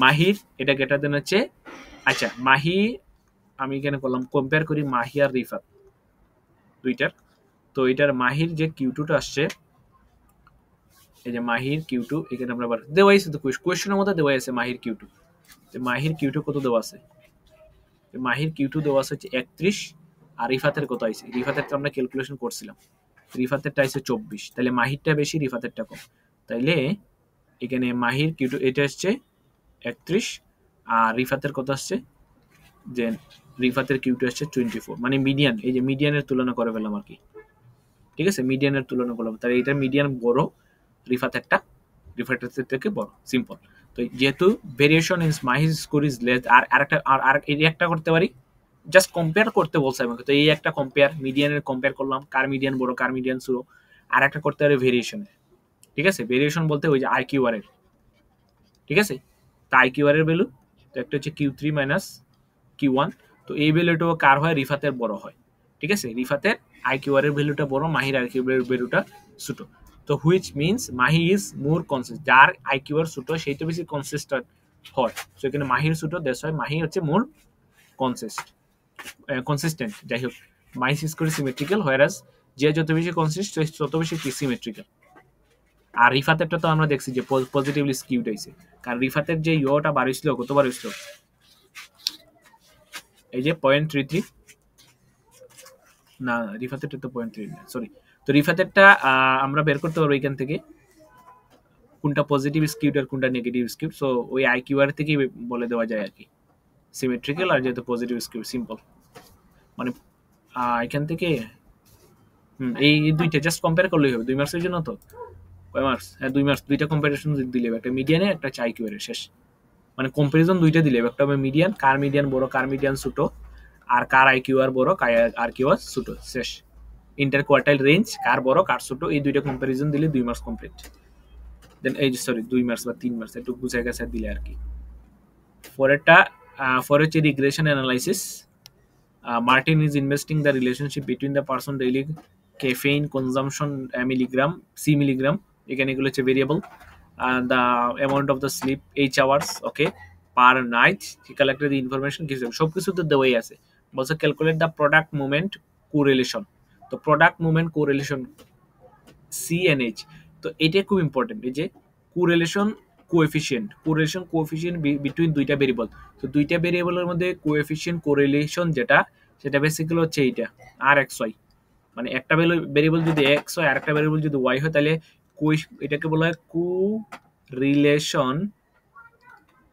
মাহির, এটা গ্রেটার দেন হচ্ছে, আচ্ছা মাহি আমি এখানে করলাম কম্পেয়ার করি মাহি আর রিফাত দুইটার। তো এটার মাহির যে Q2টা আসছে, এই যে মাহির Q2 এখানে আমরা দেওয়া আছে, তো কোয়েশ্চেনের মধ্যে দেওয়া আছে মাহির Q2, মাহির Q2 কত দেওয়া আছে, মাহির Q2 দেওয়া আছে হচ্ছে 31, আর রিফাতের কত আছে, রিফাতের তো আমরা ক্যালকুলেশন করছিলাম, রিফাতেরটা আছে 24, তাহলে মাহিরটা বেশি রিফাতেরটা কম, তাইলে এখানে মাহির Q2 এটা আসছে 31, আর রিফাতের কত আসছে, যে রিফাতের Q2 আসছে 24, মানে মিডিয়ান, এই যে মিডিয়ানের তুলনা করে ফেললাম আর কি, ঠিক আছে, মিডিয়ানের তুলনা করলাম, তাহলে এটা মিডিয়ান বড়, রিফাতের থেকে বড়, সিম্পল। তো যেহেতু ভেরিয়েশন ইন মাহির স্কোর ইজ লেস, আর আরেকটা আর এই একটা করতে পারি, জাস্ট কম্পেয়ার করতে বলছে আমাকে, তো এই একটা কম্পেয়ার, মিডিয়ানের কম্পেয়ার করলাম, কার মিডিয়ান বড় কার মিডিয়ান ছোট, আর একটা করতে পারি ভেরিয়েশনের, ঠিক আছে, ভেরিয়েশন বলতে ওই যে IQR এর, ঠিক আছে, তা IQR এর ভ্যালু, তো একটা হচ্ছে Q3 মাইনাস Q1, তো এই ভ্যালুটাও কার হয়, রিফাতের বড় হয়। ঠিক আছে, রিফাতের IQR এর ভ্যালুটা বড়, মাহির IQR এর ভ্যালুটা ছোট। তো which means Mahi is more consistent, যার IQR ছোট সেই তো বেশি কনসিস্টেন্ট হয়। সো এখানে মাহির ছোট, দ্যাটস ওয়াই মাহি হচ্ছে মোর কনসিস্টেন্ট। যাই হোক, মাই স্কোর সিমেট্রিক্যাল, হোয়ারাস যে যত বেশি কনসিস্টেন্ট তত বেশি সিমেট্রিক্যাল। আর রিফাতেরটা তো আমরা দেখছি যে পজিটিভলি স্কিউড হয়েছে, কারণ রিফাতের যে ইয়োটা বাড়িয়েছিল, কত বাড়িয়েছিল, এই যে 0.33, না রিফাতেরটা তো 0.3 না, সরি। তো রিফাতেরটা আমরা বের করতে পারবো এখান থেকে কোনটা পজিটিভ স্কিউড আর কোনটা নেগেটিভ স্কিউড। সো ওই IQR থেকেই বলে দেওয়া যায় আর কি, সিমেট্রিক্যাল আর যেহেতু পজিটিভ স্কিউড, সিম্পল। মানে এখান থেকে এই দুইটা জাস্ট কম্পেয়ার করলেই হবে। 2 মার্কসের জন্য তো কয় মার্কস, হ্যাঁ 2 মার্কস, দুইটা কম্পারিজন দিলে একটা মিডিয়ানে একটা IQR এর শেষ। মানে কম্পারিজন দুইটা দিলে, একটা হবে মিডিয়ান, কার মিডিয়ান বড় কার মিডিয়ান ছোট, আর কার IQR বড় কার IQR ছোট, শেষ। ইন্টার কোয়ার্টাইল রেঞ্জ কার বড় কার ছোট, এই দুইটা কম্পারিজন দিলে 2 মার্কস কমপ্লিট। দেন এই যে সরি 2 মার্কস বা 3 মার্কস একটু বুঝে গেছে দিলে আর কি। পরেরটা হচ্ছে regression analysis. Martin is investing the relationship between the person daily caffeine consumption milligram, C milligram, এখানে এগুলো হচ্ছে variable, the amount of the sleep 8 hours, okay, per night, he collected the information, সব কিছু তো দেওয়াই আছে। বলছে calculate the product movement correlation. তো প্রোডাক্ট মুভমেন্ট কোরিলেশন CNH, তো এটা খুব ইম্পর্টেন্ট, এই যে কোরিলেশন কোএফিসিয়েন্ট বিটুইন দুইটা ভেরিয়েবল। তো দুইটা ভেরিয়েবলের মধ্যে কোএফিসিয়েন্ট কোরিলেশন যেটা, সেটা বেসিক্যালি হচ্ছে এইটা RXY। মানে একটা ভেরিয়েবল যদি X হয় আর একটা ভেরিয়েবল যদি Y হয়, তাহলে এটাকে বলা হয় কোরিলেশন,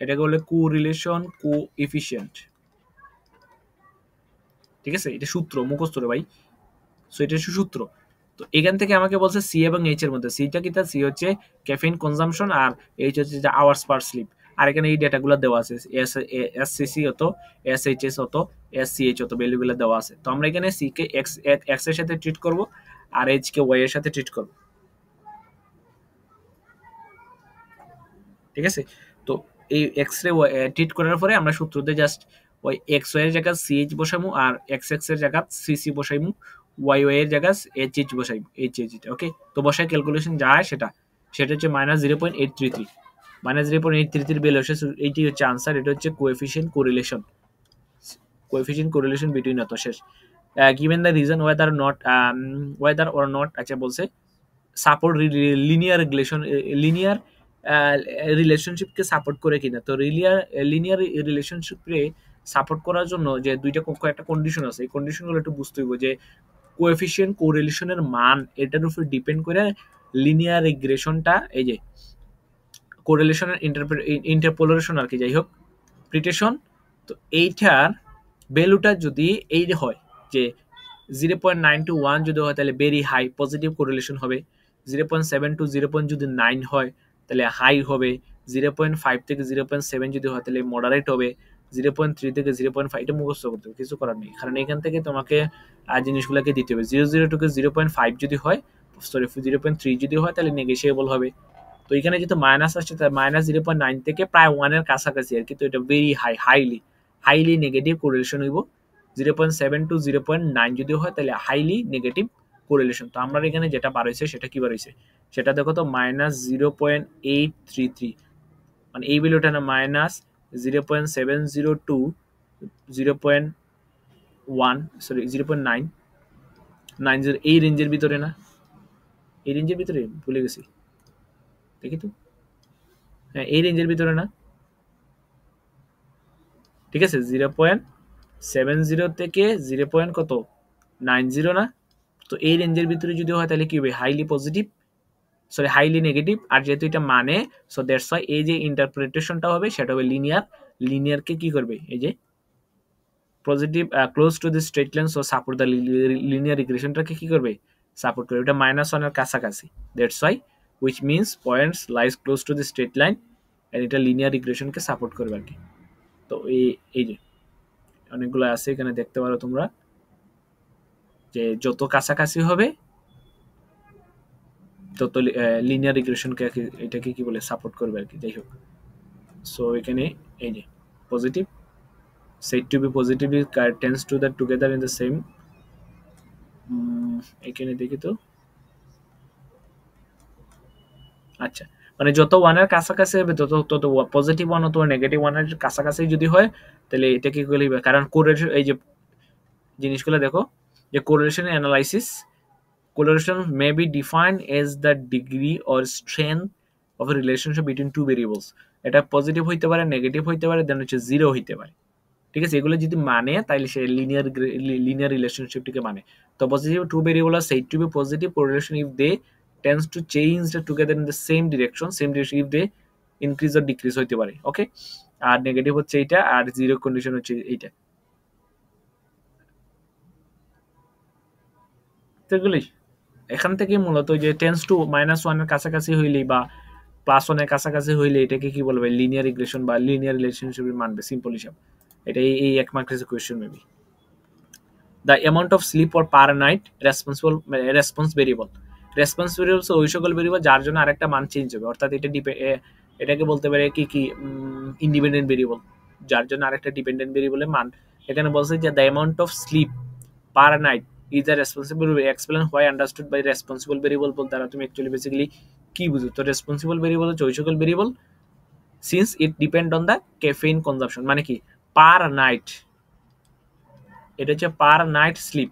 এটাকে বলে কোরিলেশন কোএফিসিয়েন্ট। ঠিক আছে, এটা সূত্র মুখস্থ রে ভাই। সো এটা সূত্র। তো এখান থেকে আমাকে বলছে সি এবং এইচ এর মধ্যে, সিটা কি, সি হচ্ছে ক্যাফেইন কনজাম্পশন আর এইচ হচ্ছে যে আওয়ার্স পার স্লিপ। আর এখানে এই ডেটাগুলো দেওয়া আছে, SCC হতো, SHS হতো, SCH হতো, ভ্যালুগুলো দেওয়া আছে। তো আমরা এখানে সি কে এক্স এর সাথে ট্রিট করব আর এইচ কে ওয়াই এর সাথে ট্রিট করব। ঠিক আছে, তো এই এক্স রে ট্রিট করার পরে আমরা সূত্রতে জাস্ট ওই এক্স ওয়াই এর জায়গায় CH বসামু আর এক্স এক্স এর জায়গায় CC বসাইমু, ওয়াই ওয়াই এর জায়গায় HH বসাইমু, HH। ওকে, তো বসায় ক্যালকুলেশন যায় সেটা হচ্ছে -0.833, -0.833 ভ্যালু আসে। এইটি হচ্ছে আনসার, এটা হচ্ছে কোএফিসিয়েন্ট কোরিলেশন বিটুইন অত শেষ। Given the reason weather or not, আচ্ছা বলছে সাপোর্ট লিনিয়ার রিলেশনশিপকে সাপোর্ট করে কিনা। তো লিনিয়ার রিলেশনশিপে সাপোর্ট করার জন্য যে দুইটা একটা কন্ডিশন আছে, এই কন্ডিশনগুলো একটু বুঝতে হইব যে কোএফিসিয়েন্ট কোরিলেশনের মান এটার উপর ডিপেন্ড করে লিনিয়ার রিগ্রেশনটা, এই যে কোরিলেশনের ইন্টারপোলারেশন আর কি, যাই হোক প্রিটেশন। তো এইটার ভ্যালুটা যদি এই হয় যে 0.9 to 1 যদি হয় তাহলে ভেরি হাই পজিটিভ কোরিলেশন হবে, 0.7 to 0.9 হয় তাহলে হাই হবে, 0.5 থেকে 0.7 যদি হয় তাহলে মডারেট হবে, 0.3 থেকে 0.5, এটা মুখস্থ করতে হবে, কিছু করার নেই, কারণ এখান থেকে তোমাকে জিনিসগুলোকে দিতে হবে। 0.0 থেকে 0.5 যদি হয়, সরি 0.3 যদি হয় তাহলে নেগেশিয়েবল হবে। তো এখানে যেহেতু মাইনাস আসছে, তার -0.9 থেকে প্রায় 1 এর কাছাকাছি আর কি। তো এটা ভেরি হাইলি নেগেটিভ কোরিলেশন হইব। 0.7 to 0.9 যদি হয় তাহলে হাইলি নেগেটিভ কোরিলেশন। তো আমরা এখানে যেটা বার হয়েছে সেটা কি বার হয়েছে সেটা দেখো তো, -0.833, মানে এই ভ্যালুটা না, -0.702 0.1 সরি 0.990, এই রেঞ্জের ভিতরে না, এই রেঞ্জের ভিতরে ভুলে গেছি, দেখি তো, হ্যাঁ এই রেঞ্জের ভিতরে না, ঠিক আছে 0.70 থেকে 0. কত 90 না। তো এই রেঞ্জের ভিতরে যদি হয় তাহলে কি হবে, highly positive, sorry highly negative. আর যেহেতু এটা মানে, সো দ্যাটস ওয়াই এই যে ইন্টারপ্রিটেশনটা হবে সেটা হবে লিনিয়ারকে কি করবে, এই যে positive close to the straight line, so support the linear রিগ্রেশনটাকে কি করবে, সাপোর্ট করবে। এটা -1 এর কাছাকাছি, that's why which means points lies close to the straight line and এটা লিনিয়ার রিগ্রেশনকে সাপোর্ট করবে আর কি। তো এই যে অনেকগুলো আছে এখানে দেখতে পারো তোমরা, যে যত কাছাকাছি হবে তত লিনিয়ার রিগ্রেশনকে এটাকে কি বলে, সাপোর্ট করবে আর কি। যাই হোক, সো এখানে এই যে positive said to be positively tends to the together in the same এখানে দেখি তো আচ্ছা মানে যত ওয়ানের কাছাকাছি হবে তত তত পজিটিভ ওয়ান অথবা নেগেটিভ ওয়ানের কাছাকাছি যদি হয় তাহলে এটা কি করলে কারণ কোরিলেশন এই যে জিনিসগুলো দেখো যে correlation analysis correlation may be defined as the degree or strength of a relationship between two variables এটা পজিটিভ হইতে পারে নেগেটিভ হইতে পারে দেন হচ্ছে জিরো হইতে পারে ঠিক আছে এগুলো যদি মানে তাহলে সে লিনিয়ার রিলেশনশিপটিকে মানে তো পজিটিভ টু ভেরিয়েবল আর said to be positive correlation if they tends to change together in the same direction if they increase or decrease হইতে পারে ওকে আর নেগেটিভ হচ্ছে এইটা আর জিরো কন্ডিশন হচ্ছে এইটা তো এগুলোই এখান থেকে মূলত যে টেন্স টু -1 এর কাছাকাছি হইলেই বা +1 এর কাছাকাছি হইলে এটাকে কি বলবে লিনিয়ার রিগ্রেশন বা লিনিয়ার রিলেশনশিপ মানবে সিম্পল হিসাব এটা এই এক মার্কের question maybe the amount of slip or per night response variable response variable ওই সকল ভেরিয়েবল যার জন্য আরেকটা মান চেঞ্জ হবে অর্থাৎ এটাকে বলতে পারে কি কি ইন্ডিপেন্ডেন্ট ভেরিয়েবল যার জন্য আরেকটা ডিপেন্ডেন্ট ভেরিয়েবলের মান এখানে বলছে যে the amount of sleep per night is a responsible explain why understood by responsible variable বলতে দ্বারা তুমি অ্যাকচুয়ালি বেসিক্যালি কি বুঝো তো রেসপন্সিবল ভেরিয়েবল হচ্ছে ওই সকল variable since it depend on the caffeine consumption মানে কি পার নাইট এটা হচ্ছে পার নাইট স্লিপ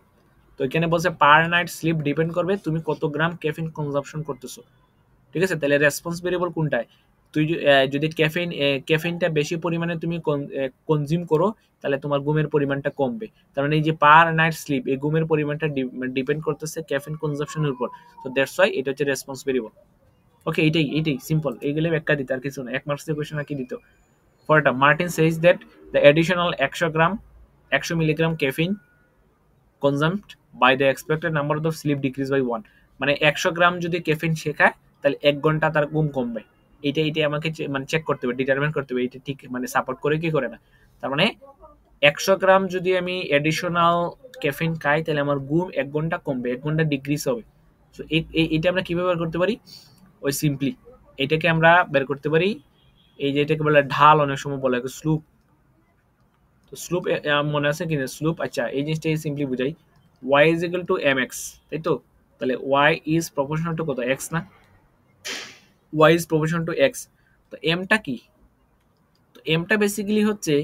তো এখানে বলছে পার নাইট স্লিপ ডিপেন্ড করবে তুমি কত গ্রাম ক্যাফেইন কনজাম্পশন করতেছো ঠিক আছে তাহলে রেসপন্স ভেরিয়েবল কোনটায় তুই যদি ক্যাফেইনটা বেশি পরিমাণে তুমি কনজিউম করো তাহলে তোমার ঘুমের পরিমাণটা কমবে তার মানে এই যে পার নাইট স্লিপ এই ঘুমের পরিমাণটা ডিপেন্ড করতেছে ক্যাফেইন কনজাম্পশনের উপর তো দ্যাটস ওয়াই এটা হচ্ছে রেসপন্স ভেরিয়েবল ওকে এইটাই সিম্পল এইগুলো ব্যাখ্যা দিতে আর কিছু না এক মার্কসের কোশ্চেন আর কি দিত ফরটা Martin says that the additional 100 milligram caffeine consumed by the expected number of sleep decrease by 1 মানে 100 গ্রাম যদি ক্যাফেইন শেখায় তাহলে 1 ঘন্টা তার ঘুম কমবে এটা আমাকে মানে চেক করতে হবে ডিটারমাইন করতে হবে এটা ঠিক মানে সাপোর্ট করে কি করে না তার মানে 100 গ্রাম যদি আমি অ্যাডিশনাল ক্যাফেইন খাই তাহলে আমার ঘুম 1 ঘন্টা কমবে 1 ঘন্টা ডিক্রিজ হবে সো এটা আমরা কিভাবে বের করতে পারি ওই সিম্পলি এটাকে আমরা বের করতে পারি এই যে এটাকে বলে ঢাল অনেক সময় বলে স্লুপ তো স্লুপ মনে আছে কিনা স্লুপ আচ্ছা এই জিনিসটা সিম্পলি বুঝাই y is equal to mx তাই তো তাহলে y is proportional to কত x না y is proportional to x তো m টা কি তো m টা বেসিক্যালি হচ্ছে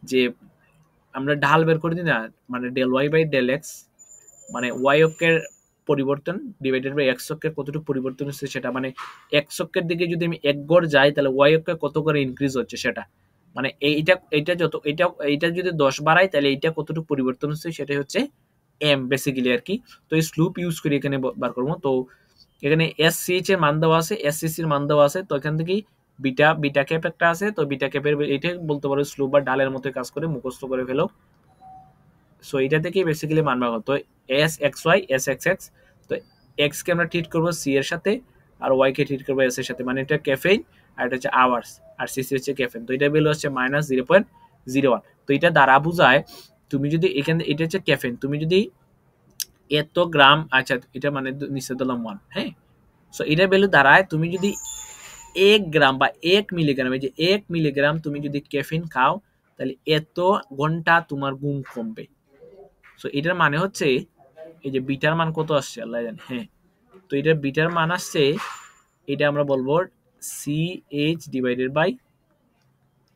যে আমরা ঢাল বের করে দিই না মানে del y by del x মানে y অক্ষের পরিবর্তন ডিভাইডেড বাই x অক্ষের কতটুকু পরিবর্তন হচ্ছে সেটা মানে x অক্ষের দিকে যদি আমি এক গড় যাই তাহলে y অক্ষে কত করে ইনক্রিজ হচ্ছে সেটা মানে এইটা যত এইটা যদি 10 বাড়াই তাহলে এইটা কতটুকু পরিবর্তন হচ্ছে সেটাই হচ্ছে m বেসিক্যালি আর কি তো এই স্লুপ ইউজ করে এখানে বার করব তো এখানে SCH এর মান দেওয়া আছে SCC এর মান দেওয়া আছে তো এখান থেকে বিটা ক্যাপ একটা আছে তো বিটা ক্যাপের এটা বলতে পারো স্লুপ বা ডালের মতো কাজ করে মুখস্থ করে ফেলো সো এটা থেকে বেসিক্যালি মান পাবো তো SXY SXX তো x কে আমরা ট্রিট করব c এর সাথে আর y কে ট্রিট করব s এর সাথে মানে এটা ক্যাফেইন আর এটা হচ্ছে আওয়ার্স আর cc হচ্ছে ক্যাফেইন তো এটা ভ্যালু হচ্ছে -0.01 তো এটা দ্বারা বোঝায় তুমি যদি এখানে এটা হচ্ছে ক্যাফেইন তুমি যদি এত গ্রাম আচ্ছা এটা মানে নিচে দিলাম 1 হ্যাঁ সো এটা ভ্যালু দাঁড়ায় তুমি যদি 1 গ্রাম বা 1 মিলিগ্রাম এই যে 1 মিলিগ্রাম তুমি যদি ক্যাফেইন খাও তাহলে এত ঘন্টা তোমার ঘুম কমবে সো এটার মানে হচ্ছে এই যে বিটার মান কত আসছে আল্লাহ জানে হ্যাঁ তো এটার বিটার মান আসছে এটা আমরা বলবো CH ডিভাইডেড বাই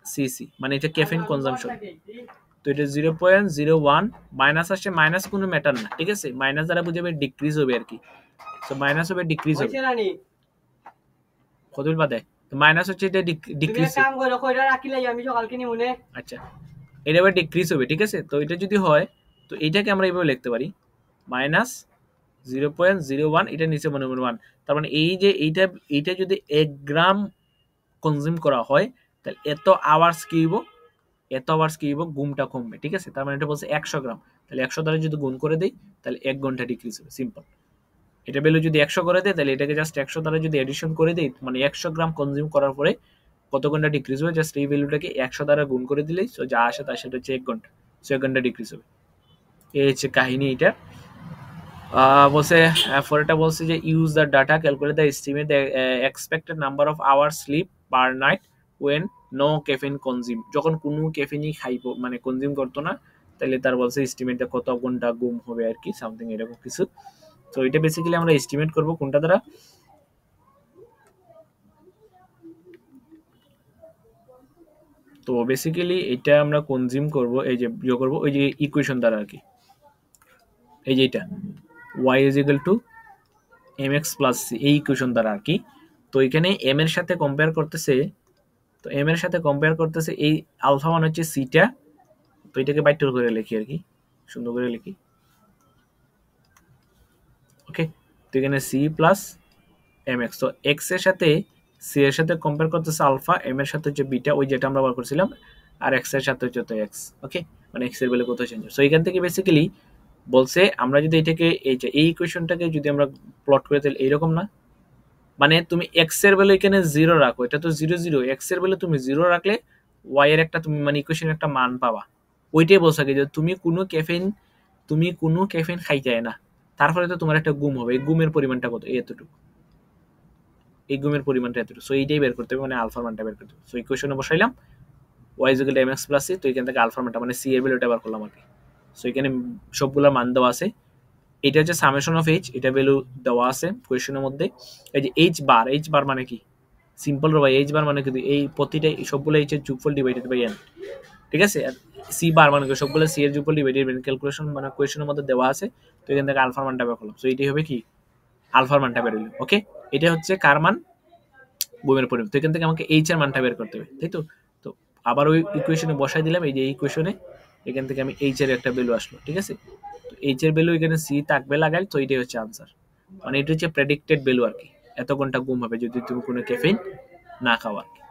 CC মানে এটা ক্যাফেইন কনজাম্পশন তো এটা 0.01 মাইনাস আসছে মাইনাস কোনো ম্যাটার না ঠিক আছে মাইনাস দ্বারা বুঝাবে ডিক্রিজ হবে আর কি সো মাইনাস হবে ডিক্রিজ হবে কত বাদে তো মাইনাস হচ্ছে এটা ডিক্রিজ কাম করে কইরা রাখিলাই আমি সকালকে নি মনে আচ্ছা এটা হবে ডিক্রিজ হবে ঠিক আছে তো এটা যদি হয় তো এটাকে আমরা এইভাবে লিখতে পারি -0.01 এটা নিচে মনে 1 তার মানে এই যে এইটা যদি 1 গ্রাম কনজিউম করা হয় তাহলে এত আওয়ার্স কি হইব ঘুমটা কমবে ঠিক আছে তার মানে এটা বলছে 100 গ্রাম তাহলে 100 দ্বারা যদি গুণ করে দেই তাহলে 1 ঘন্টা ডিক্রিজ হবে সিম্পল এটা ভ্যালু যদি 100 করে দেই তাহলে এটাকে জাস্ট 100 দ্বারা যদি এডিশন করে দেই মানে 100 গ্রাম কনজিউম করার পরে কত ঘন্টা ডিক্রিজ হবে জাস্ট এই ভ্যালুটাকে 100 দ্বারা গুণ করে দিলেই সো যা আসে তার সেটা হচ্ছে 1 ঘন্টা সো 1 ঘন্টা ডিক্রিজ হবে এই হচ্ছে কাহিনী এটা বলছে ফরটা বলছে যে use the data calculate the estimate the expected number of hour sleep per night when no caffeine consume, যখন কোনো ক্যাফেইনই খাইবো মানে কনজিউম করতো না, তাহলে তার বলছে এস্টিমেটটা কত ঘন্টা ঘুম হবে আর কি, সামথিং এরকম কিছু। তো এটা বেসিক্যালি আমরা এস্টিমেট করব কোনটা দ্বারা, তো বেসিক্যালি এটা আমরা কনজিউম করব এই যে ইয়ে করব ওই যে ইকুয়েশন দ্বারা আর কি, এই যে এটা y is equal to mx plus c এই ইকুয়েশন দ্বারা আর কি। তো এখানে m এর সাথে কম্পেয়ার করতেছে, তো m এর সাথে কম্পেয়ার করতেছে এই আলফা মানে হচ্ছে সিটা, তো এটাকে বাইট করে লিখি আর কি, সুন্দর করে লিখি, ওকে। তো এখানে c প্লাস mx, তো x এর সাথে c এর সাথে কম্পেয়ার করতেছে আলফা, m এর সাথে হচ্ছে বিটা ওই যেটা আমরা বার করছিলাম, আর x এর সাথে হচ্ছে তো x, ওকে, মানে x এর ভ্যালু কত চেঞ্জ। সো এখান থেকে বেসিক্যালি বলছে আমরা যদি এটাকে এই যে এই ইকুয়েশনটাকে যদি আমরা প্লট করে তাহলে এইরকম না, মানে তুমি x এর ভ্যালু এখানে 0 রাখো, এটা তো 0 0, x এর ভ্যালু তুমি 0 রাখলে y এর একটা তুমি মানে ইকুয়েশনের একটা মান পাবা। ওইটাই বলছে যে তুমি কোনো ক্যাফেইন খাইতে না, তারপরে তো তোমার একটা ঘুম হবে, এই ঘুমের পরিমাণটা কত, এতটুকু, এই ঘুমের পরিমাণটা এতটুকু। সো এইটাই বের করতে হবে, মানে আলফার মানটা বের করতে হবে। সো ইকুয়েশনে বসাইলাম y is equal to mx plus c, তো এখান থেকে আলফার মানটা মানে c এর ভ্যালুটা বার করলাম আর কি। সো এখানে সবগুলা মান দেওয়া আছে, এটা হচ্ছে সামেশন অফ এইচ, এটা ভ্যালু দেওয়া আছে কোয়েশ্চেনের মধ্যে। এই যে এইচ বার মানে কি, সিম্পল রে ভাই, এইচ বার মানে কি এই প্রতিটা সবগুলো এইচ এর যোগফল ডিভাইডেড বাই n, ঠিক আছে। আর সি বার মানে কি সবগুলো সি এর যোগফল ডিভাইডেড বাই n, ক্যালকুলেশন মানে কোয়েশ্চেনের মধ্যে দেওয়া আছে। তো এখান থেকে আলফার মানটা বের করলাম, সো এটাই হবে কি আলফার মানটা বের হইলো, ওকে। এটা হচ্ছে কার মান, ঘুমের পরিমাণ। তো এখান থেকে আমাকে এইচ এর মানটা বের করতে হবে, তাই তো। তো আবার ওই ইকুয়েশনে বসাই দিলাম, এই যে এই ইকুয়েশনে এখান থেকে আমি এইচ এর একটা ভ্যালু আসলো, ঠিক আছে। তো এইচ এর ভ্যালু এখানে সি থাকবে লাগাই, তো এটাই হচ্ছে আনসার, মানে এটা হচ্ছে প্রেডিক্টেড ভ্যালু আর কি, এত ঘন্টা ঘুম হবে যদি তুমি কোনো ক্যাফেইন না খাও আর কি,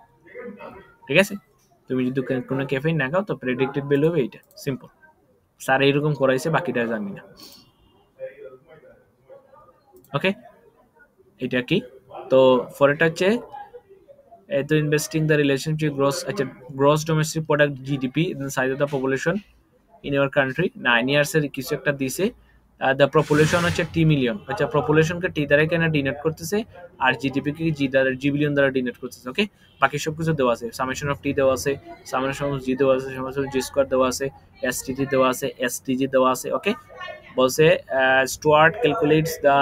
ঠিক আছে। তুমি যদি কোনো ক্যাফেইন না খাও তো প্রেডিক্টেড ভ্যালু হবে এইটা, সিম্পল। স্যার এইরকম করাইছে, বাকিটা জানি না, ওকে। এটা কি, তো পরেরটা হচ্ছে to investing the relationship gross আচ্ছা gross domestic product GDP size of the population in your country 9 years এর কিছু একটা দিছে, দ্য পপুলেশন হচ্ছে টি মিলিয়ন, আচ্ছা পপুলেশনকে টি দ্বারা কেন ডিনোট করতেছে, আর জিডিপি কে জি বিলিয়ন দ্বারা ডিনোট করতেছে, ওকে। বাকি সব কিছু দেওয়া আছে, সামেশন অফ টি দেওয়া আছে, সামেশন অফ জি দেওয়া আছে, সামেশন অফ জি স্কয়ার দেওয়া আছে, এসটিটি দেওয়া আছে, এসটিজি দেওয়া আছে, ওকে। বলছে স্টুয়ার্ট ক্যালকুলেটস দ্য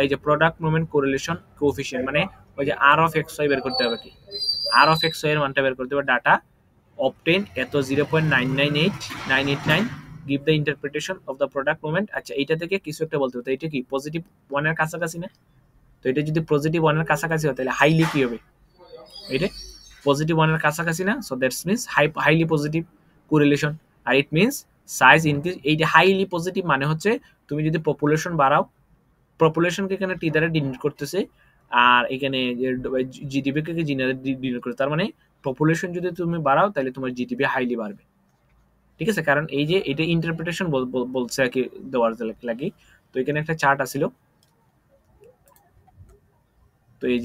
এই যে প্রোডাক্ট মুভমেন্ট কোরিলেশন কোএফিশিয়েন্ট, মানে ওই যে আর অফ এক্স ওয়াই বের করতে হবে কি, আর অফ এক্স ওয়াই এর মানটা বের করতে হবে, ডাটা অবটেন এত 0.998989 give the interpretation of the product movement. আচ্ছা এইটা থেকে কিছু একটা বলতে হবে, এটা কি পজিটিভ 1 এর কাছাকাছি না, তো এটা যদি পজিটিভ 1 এর কাছাকাছি হয় তাহলে হাইলি কি হবে, এটা পজিটিভ 1 এর কাছাকাছি না, so that's means highly positive correlation, আর ইট মিন্স সাইজ ইনক্রিজ। এইটা হাইলি পজিটিভ মানে হচ্ছে তুমি যদি পপুলেশন বাড়াও, পপুলেশনকে এখানে টি দ্বারা ডিনোট করতেছে, আর এখানে জিডিপি কে ডিনোট করতে, তার মানে পপুলেশন যদি তুমি বাড়াও তাহলে তোমার জিডিপি হাইলি বাড়বে, ঠিক আছে। কারণ এই যে এটা ইন্টারপ্রিটেশন বলছে আর কি দেওয়ার লাগে। তো এখানে একটা চার্ট আছিল, তো এই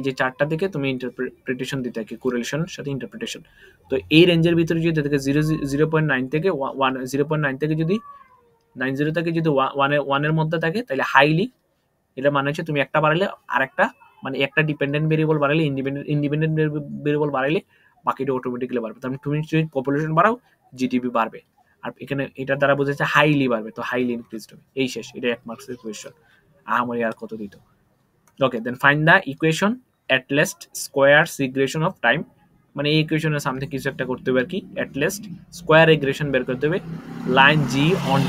যে চার্টটা দেখে তুমি ইন্টারপ্রিটেশন দিতে কি কোরিলেশনের সাথে ইন্টারপ্রিটেশন। তো এই রেঞ্জের ভিতরে যদি থাকে 0.9 থেকে 0.9 থেকে যদি 90 থেকে যদি 1 এর মধ্যে থাকে তাহলে হাইলি, এটা মানে হচ্ছে তুমি একটা বাড়াইলে আরেকটা, মানে একটা ডিপেন্ডেন্ট ভেরিয়েবল বাড়াইলে ইন্ডিপেন্ডেন্ট ভেরিয়েবল বাড়াইলে বাকিটা অটোমেটিক্যালি বাড়বে। তার মানে তুমি যদি পপুলেশন বাড়াও জিডিপি বাড়বে, আর এখানে এটার দ্বারা বোঝাচ্ছে হাইলি বাড়বে, তো হাইলি ইনক্রিজড হবে, এই শেষ, এটা 1 মার্কসের কোয়েশ্চন। আমার আর কত দিত, okay. Then find the equation at least square regression of time, মানে এই ইকুয়েশনের সামনে কিছু একটা করতে হবে আর কি, অ্যাট লেস্ট স্কোয়ার রিগ্রেশন বের করতে হবে, লাইন জি অন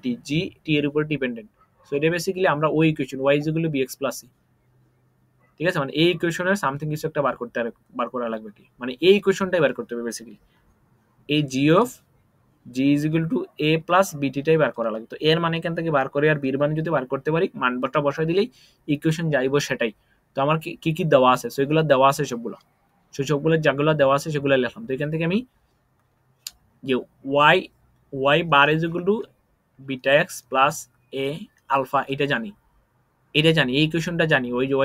টি, জি টি এর উপর ডিপেন্ডেন্ট। সো এটা বেসিক্যালি আমরা ওই equation y is equal to bx plus c, ঠিক আছে। মানে এই ইকুয়েশনের সামথিং কিছু একটা বার করা লাগবে কি, মানে এই ইকুয়েশনটাই বার করতে হবে বেসিক্যালি, এই G is equal to a plus বিটিটাই বার করা লাগবে। তো এর মানে এখান থেকে বার করে আর বির মান যদি বার করতে পারি, মানটা বসাই দিলেই ইকুয়েশন যাইবো সেটাই। তো আমার কি কি দেওয়া আছে, সেগুলো দেওয়া আছে সবগুলো, সবগুলো যেগুলো দেওয়া আছে সেগুলো লিখলাম। তো এখান থেকে আমি যে y bar is equal to beta X plus A alpha, এটা জানি এই ইকুয়েশনটা জানি, ওই যে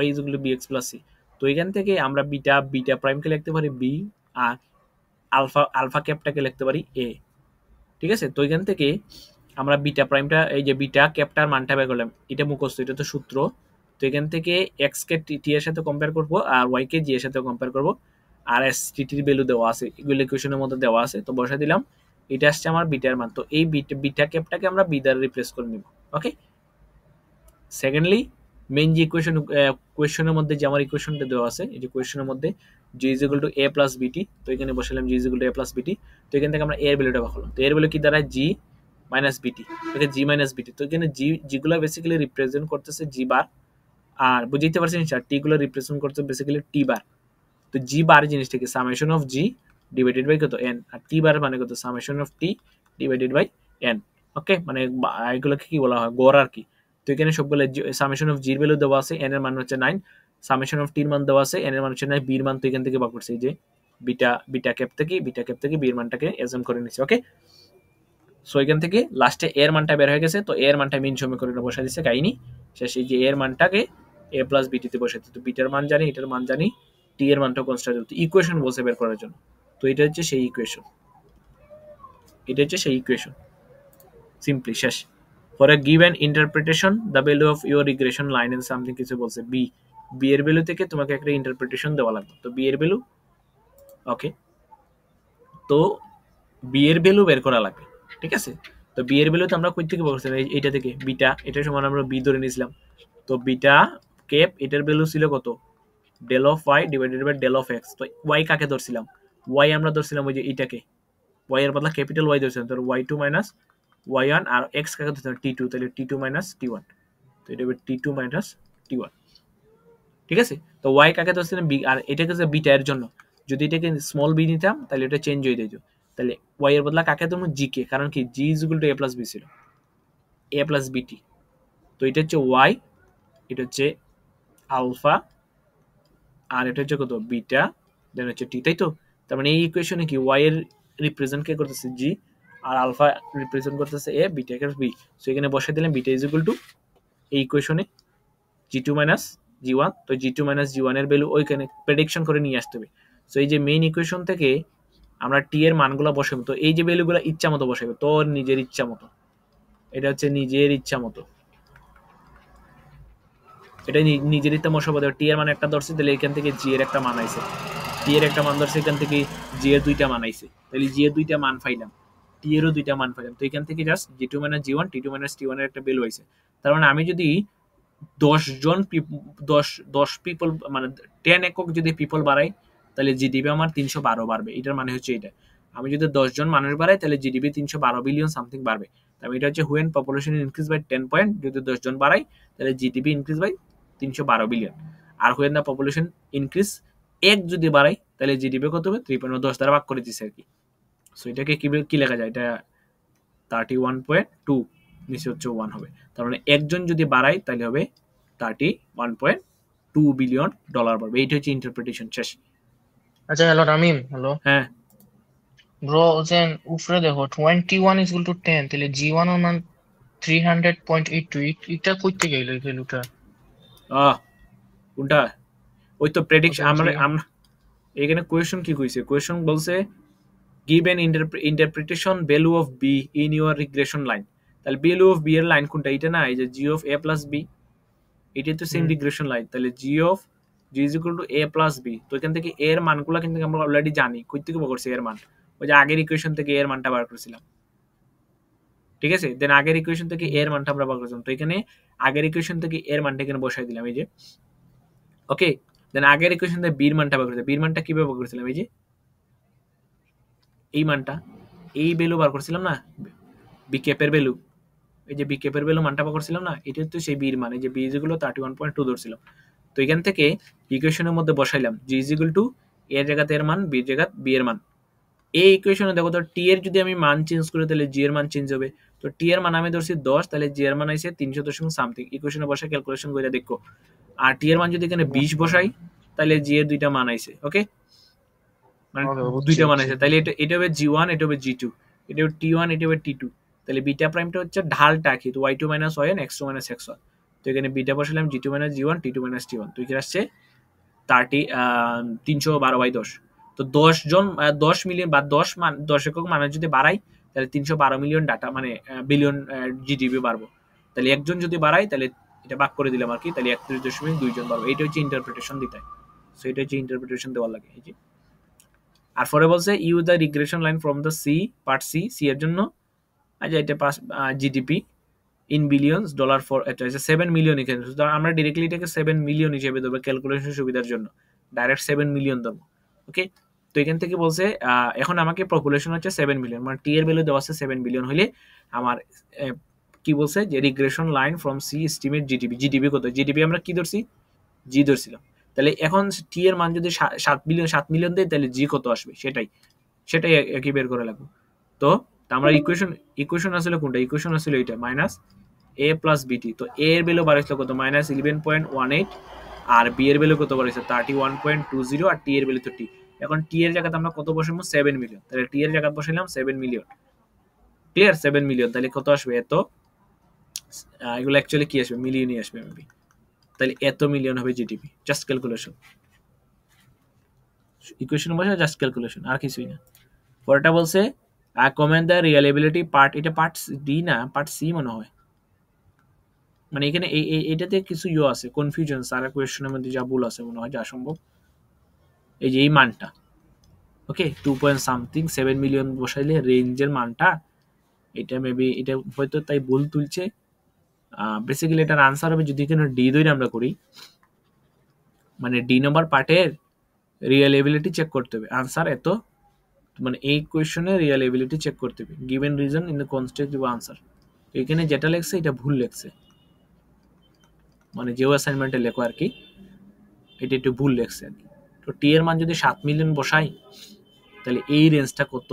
y is equal to bx plus c। তো এখান থেকে আমরা বিটা প্রাইমকে লিখতে পারি b, আর আলফা ক্যাপটাকে লিখতে পারি a, ঠিক আছে। তো এখান থেকে আমরা বিটা প্রাইমটা এই যে বিটা ক্যাপটার মানটা বের করলাম, এটা মুখস্থ, এটা তো সূত্র, তো এখান থেকে এক্স কে টি এর সাথে কম্পেয়ার করব আর ওয়াই কে জি এর সাথে কম্পেয়ার করব আর এস টির ভ্যালু দেওয়া আছে, এগুলো ইকুয়েশনের মধ্যে দেওয়া আছে, তো বসা দিলাম। এটা আসছে আমার বিটার মান, তো এই বিটা ক্যাপটাকে আমরা বি দ্বারা রিপ্লেস করে নিব। ওকে, সেকেন্ডলি মেইন যে কোয়েশনের মধ্যে যে আমার ইকুয়েশনটা দেওয়া আছে, এই যে কোয়েশনের মধ্যে G is equal to A plus BT, তো এখানে বসালাম G is equal to A plus BT. তো এখান থেকে আমরা এর ভ্যালুটা বানালাম, তো এর ভ্যালু কি দাঁড়ায় জি মাইনাস বিটি, ওকে জি মাইনাস বিটি। তো এখানে জিগুলো বেসিক্যালি রিপ্রেজেন্ট করতেছে জি বার, আর বুঝতে পারছেন স্যার টি গুলো রিপ্রেজেন্ট করতেছে বেসিক্যালি টি বার। তো জি বার জিনিসটা কি summation of G divided by কত এন, আর টি বার মানে কত summation of T divided by N. Okay, মানে এগুলোকে কি বলা হয়, গড় আর কি। তো এখানে সবগুলো সামেশন অফ জির ভ্যালু দেওয়া আছে, এন এর মান হচ্ছে 9, সামেশন অফ টির মান দেওয়া আছে, এন এর মান হচ্ছে 9, বির মান তো এখান থেকে বার করছে, এই যে বিটা ক্যাপ থেকে বির মানটাকে এজেম করে নিচ্ছে। ওকে, সো এখান থেকে লাস্টে এর মানটা বের হয়ে গেছে, তো এর মানটা মিন সমীকরণে বসা দিচ্ছে কাহিনী শেষ। এই যে এর মানটাকে এ প্লাস বিটিতে বসাতে, তো বিটার মান জানি, এটার মান জানি, টি এর মানটা কনস্ট্যান্ট, তো ইকুয়েশন বলছে বের করার জন্য। তো এটা হচ্ছে সেই ইকুয়েশন, সিম্পলি শেষ। For a given interpretation the value of your regression line and something কিছু বলছে বি এর ভ্যালু থেকে তোমাকে একটা ইন্টারপ্রিটেশন দেওয়া লাগবে, তো বি এর ভ্যালু। ওকে, তো বি এর ভ্যালু বের করা লাগবে, ঠিক আছে। তো বি এর ভ্যালু তো আমরা কই থেকে বের করছিলাম, এইটা থেকে বিটা, এটা সমান আমরা বি ধরে নিয়েছিলাম। তো বিটা ক্যাপ এটার ভ্যালু ছিল কত, del of Y divided by del of X. তো ওয়াই কাকে ধরছিলাম, ওয়াই আমরা ধরছিলাম ওই যে এটাকে, ওয়াই এর বদলা ক্যাপিটাল ওয়াই ধরছিলাম, তো Y two minus Y one, আর এক্স কাকে ধরছিলাম টি টু, তাহলে T two minus T one, তো এটা হবে T two minus T one, ঠিক আছে। তো ওয়াই কাকে ধরছিলাম বি, আর এটাকে যে বিটা এর জন্য যদি এটাকে স্মল বি নিতাম তাহলে এটা চেঞ্জ হয়ে যেত, তাহলে ওয়াই এর বদলা কাকে ধরবো জি কে, কারণ কি G is equal to A plus B ছিল, এ প্লাস বিটি। তো এটা হচ্ছে ওয়াই, এটা হচ্ছে আলফা, আর এটা হচ্ছে কত বিটা, দেন হচ্ছে টি, তাই তো। তার মানে এই ইকুয়েশনে কি ওয়াই এর রিপ্রেজেন্ট কে করতেছে জি, আর আলফা রিপ্রেজেন্ট করতেছে এ, বিটা কে বি। সো এখানে বসাই দিলাম বিটা ইজ ইকুয়াল টু এই ইকুয়েশনে জি টু মাইনাস জি ওয়ান, তো জি টু মাইনাস জি ওয়ান এর ভ্যালু ওইখানে প্রেডিকশন করে নিয়ে আসতে হবে। সো এই যে মেইন ইকুয়েশন থেকে আমরা টি এর মানগুলো বসাবো, তো এই যে ভ্যালুগুলো ইচ্ছা মতো বসাবো, তোর নিজের ইচ্ছা মতো, এটা হচ্ছে নিজের ইচ্ছা মতো, এটা নিজের ইচ্ছা মতো বসাবো। টি এর মান একটা ধরছে, তাহলে এখান থেকে জি এর একটা মান আইছে, টি এর একটা মান ধরছে, এখান থেকে জি এর দুইটা মান আইছে, তাহলে জি এর দুইটা মান পাইলাম, টি এরও দুইটা মান পাইলাম। তো এখান থেকে জাস্ট জি two minus G one, T two minus T one এর একটা ভ্যালু আইছে। তার মানে আমি যদি 10 জন 10 পিপল মানে 10 একক যদি পিপল বাড়াই তাহলে জিডিপি আমার 312 বাড়বে, এটার মানে হচ্ছে এটা। আমি যদি 10 জন মানুষ বাড়াই তাহলে জিডিপি 312 বিলিয়ন সামথিং বাড়বে। তাহলে এটা হচ্ছে when population increase by 10 point, যদি 10 জন বাড়াই তাহলে জিডিপি ইনক্রিজ বাই 312 বিলিয়ন। আর হুয়েন দ্য পপুলেশন ইনক্রিজ এক যদি বাড়াই তাহলে জিডিপি কত হবে 3.10 দ্বারা ভাগ করে দিচ্ছে আর কি। সো এটাকে কি লেখা যায়, এটা 31.2 নিচে হচ্ছে 1 হবে। তার মানে একজন যদি বাড়ায় তাহলে হবে 31.2 বিলিয়ন ডলার বাড়বে, এইটা হচ্ছে ইন্টারপ্রিটেশন শেষ। আচ্ছা হ্যালো রামিম, হ্যালো হ্যাঁ ব্রো, ওজেন উপরে দেখো 21 ইজ ইকুয়াল টু 10, তাহলে জি1 এর মান 300.82, এটা কই থেকে এলো এই ভ্যালুটা? কোনটা, ওই তো প্রেডিকশন। ওজেন আমরা আমরা এখানে কোয়েশ্চন কি কইছে, কোয়েশ্চন বলছে give an interpretation value of B in your regression line. তাহলে ভ্যালু অফ বি এর লাইন কোনটা, এটা না, এই যে G of A plus B, এটাই তো সেম রিগ্রেশন লাইন। তাহলে G of G is equal to A plus B, তো এখান থেকে এর মানগুলো কিন্তু আমরা অলরেডি জানি, কই থেকে বার করছি এর মান, ওই যে আগের ইকুয়েশন থেকে এর মানটা বার করেছিলাম, ঠিক আছে। দেন আগের ইকুয়েশন থেকে এর মানটা আমরা বার করেছিলাম, তো এখানে আগের ইকুয়েশন থেকে এর মানটা এখানে বসাই দিলাম, এই যে ওকে। দেন আগের ইকুয়েশন থেকে বির মানটা বার করেছিলাম, বির মানটা কিভাবে বার করেছিলাম, এই যে এই মানটা, এই ভ্যালু বার করছিলাম না, বি ক্যাপের ভ্যালু, এই যে বি ক্যাপের ভ্যালু মানটা বার করছিলাম না, এটা তো সেই বির মান, এই যে বি ইজ ইকুয়াল টু 31.2 ধরছিলাম। তো এখান থেকে ইকুয়েশনের মধ্যে বসাইলাম জি ইজ ইকুয়াল টু এর জায়গাতে এর মান, বির জায়গাতে বি এর মান। এই ইকুয়েশনে দেখো তো টি এর যদি আমি মান চেঞ্জ করি তাহলে জি এর মান চেঞ্জ হবে। তো টি এর মান আমি ধরছি 10, তাহলে জি এর মান আইছে 300 সামথিং, ইকুয়েশনে বসে ক্যালকুলেশন করে দেখো। আর টি এর মান যদি এখানে 20 বসাই তাহলে জি এর দুইটা মান আইছে, ওকে, মানে দুইটা মান আইছে। তাহলে এটা হবে জি ওয়ান, এটা হবে জি টু, এটা হবে টি ওয়ান, এটা হবে টি টু। তাহলে বিটা প্রাইমটা হচ্ছে ঢালটা কি, তো Y two minus Y X two minus X one. তো এখানে বিটা বসালাম G two minus G one, T two minus T one, তো এখানে আসছে 312/10। তো 10 জন 10 মিলিয়ন বা 10 একক মানুষ যদি বাড়াই তাহলে 312 মিলিয়ন ডাটা মানে বিলিয়ন জিডিপি বাড়বো। তাহলে একজন যদি বাড়াই তাহলে এটা ভাগ করে দিলাম আর কি, তাহলে 31.2 জন পারবো। এইটা হচ্ছে ইন্টারপ্রিটেশন দিতে হয়। সো এটা হচ্ছে ইন্টারপ্রিটেশন দেওয়ার লাগে। এই যে আর পরে বলছে use the regression line from the C part C, C এর জন্য আচ্ছা এটা GDP in billions dollar for, এটা হচ্ছে 7 মিলিয়ন এখানে। সুতরাং আমরা ডিরেক্টলি এটাকে 7 মিলিয়ন হিসেবে দেবো ক্যালকুলেশন সুবিধার জন্য, ডাইরেক্ট 7 মিলিয়ন দেবো। ওকে, তো এখান থেকে বলছে এখন আমাকে পপুলেশন হচ্ছে 7 মিলিয়ন, মানে টি এর ভ্যালু দেওয়া আছে 7 মিলিয়ন হলে আমার কি বলছে যে regression line from C estimate GDP, GDP কত, জিডিপি আমরা কি ধরছি, জি ধরছিলাম। তাহলে এখন টি এর মান যদি 7 মিলিয়ন দেয় তাহলে জি কত আসবে সেটাই একই বের করে লাগবে। তো আমরা ইকুয়েশন আসলে কোনটা, ইকুয়েশন আসলে এটা মাইনাস এ প্লাস বিটি। তো এ এর ভ্যালু বাড়াইছিল কত, মাইনাস 11.18, আর বি এর ভ্যালু কত বাড়াইছে 31.20, আর টি এর ভ্যালু তো টি। এখন টি এর জায়গাতে আমরা কত বসাবো, 7 মিলিয়ন। তাহলে টি এর জায়গাতে বসাইলাম 7 মিলিয়ন, ক্লিয়ার, 7 মিলিয়ন। তাহলে কত আসবে, এত, এগুলো অ্যাকচুয়ালি কি আসবে, মিলিয়নই আসবে মেবি। তাহলে এত মিলিয়ন হবে জিডিপি, জাস্ট ক্যালকুলেশন, ইকুয়েশন বসে জাস্ট ক্যালকুলেশন, আর কিছুই না। পরেরটা বলছে কমেন্ট দ্য রিয়েলেবিলিটি পার্ট, এটা পার্ট ডি না পার্ট সি মনে হয়, মানে এখানে এটাতে কিছু আছে কনফিউশন, আর কোয়েশ্চেনের মধ্যে যা ভুল আছে মনে হয় যা সম্ভব। এই যে এই মানটা, ওকে 2.7 মিলিয়ন বসাইলে রেঞ্জের মানটা, এটা মেবি এটা হয়তো তাই ভুল তুলছে। বেসিক্যালি এটার আনসার হবে যদি এখানে ডি ধরে আমরা করি, মানে ডি নম্বর পার্টের রিয়েলেবিলিটি চেক করতে হবে, আনসার এত, মানে এই কোয়েশ্চনে রিয়েলেবিলিটি চেক করতে হবে, given reason in the constructive answer. এখানে যেটা লেখছে এটা ভুল লেখছে, মানে যেও অ্যাসাইনমেন্টে লেখো আর কি, এটা একটু ভুল লেখছে আর কি। তো টি এর মান যদি 7 মিলিয়ন বসাই তাহলে এই রেঞ্জটা কত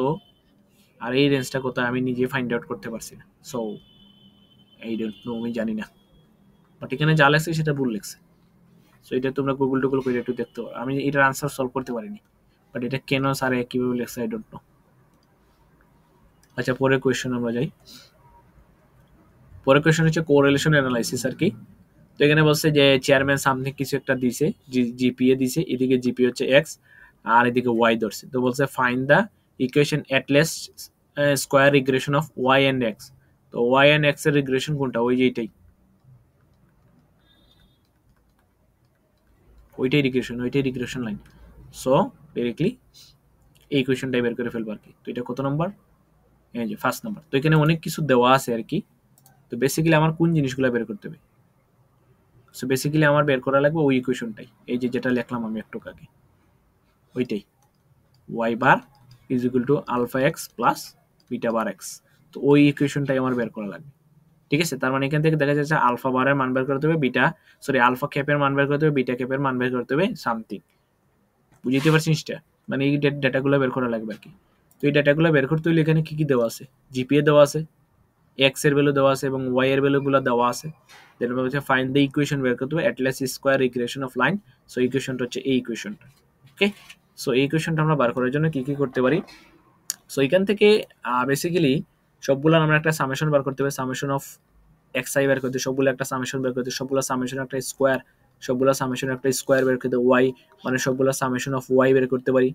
আর এই রেঞ্জটা কত আমি নিজে ফাইন্ড আউট করতে পারছি না। সো এই ডোন্ট নো, আমি জানি না, বাট এখানে যা লেখছে সেটা ভুল লেখছে। সো এটা তোমরা গুগল টুগল করে একটু দেখতে পারো, আমি এটার আনসার সলভ করতে পারিনি, বাট এটা কেন স্যার কিভাবে লেখছে আই ডোন্ট নো। আচ্ছা পরের কোয়েশ্চেন আমরা যাই। পরের কোয়েশ্চেন হচ্ছে কোরিলেশন অ্যানালাইসিস আর কি। তো এখানে বলছে যে চেয়ারম্যান সামনে কিছু একটা দিছে, জিপিএ দিছে, এদিকে জিপি হচ্ছে এক্স আর এদিকে ওয়াই ধরছে। তো বলছে find the equation at least square regression of Y and X. তো ওয়াই অ্যান্ড এক্স এর রিগ্রেশন কোনটা, ওই যে এইটাই, ওইটাই রিগ্রেশন লাইন। সো ডাইরেক্টলি এই ইকুয়েশনটাই বের করে ফেলবো আর কি। তো এটা কত নাম্বার, এই যে ফার্স্ট নাম্বার। তো এখানে অনেক কিছু দেওয়া আছে আর কি। তো বেসিক্যালি আমার কোন জিনিসগুলো বের করতে হবে, সো বেসিক্যালি আমার বের করা লাগবে ওই ইকুয়েশনটাই, এই যে যেটা লিখলাম আমি একটু আগে, ওইটাই y bar is equal to alpha X plus beta bar X. তো ওই ইকুয়েশনটাই আমার বের করা লাগবে, ঠিক আছে। তার মানে এখান থেকে দেখা যাচ্ছে আলফা বারের মান বের করতে হবে, আলফা ক্যাপের মান বের করতে হবে, বিটা ক্যাপের মান বের করতে হবে, সামথিং, বুঝতে পারছিস জিনিসটা, মানে এই ডেটাগুলো বের করা লাগবে আর কি। তো এই ডেটাগুলো বের করতে হলে এখানে কি কি দেওয়া আছে, জিপিএ দেওয়া আছে, এক্স এর ভ্যালু দেওয়া আছে এবং ওয়াই এর ভ্যালুগুলো দেওয়া আছে। দেন হচ্ছে ফাইন্ড দ্য ইকুয়েশন বের করতে হবে at least square regression of line. So ইকুয়েশনটা হচ্ছে এই ইকুয়েশনটা, ওকে। সো এই ইকুয়েশনটা আমরা বার করার জন্য কি কি করতে পারি, সো এখান থেকে বেসিক্যালি সবগুলো আমরা একটা সামেশন বার করতে হবে, সামেশন অফ এক্স আই বের করতে, সবগুলো একটা সামেশন বের করতে, সবগুলো সামেশন একটা স্কোয়ার, সবগুলো সামেশন একটা স্কোয়ার বের করতে, ওয়াই মানে সবগুলো সামেশন অফ ওয়াই বের করতে পারি,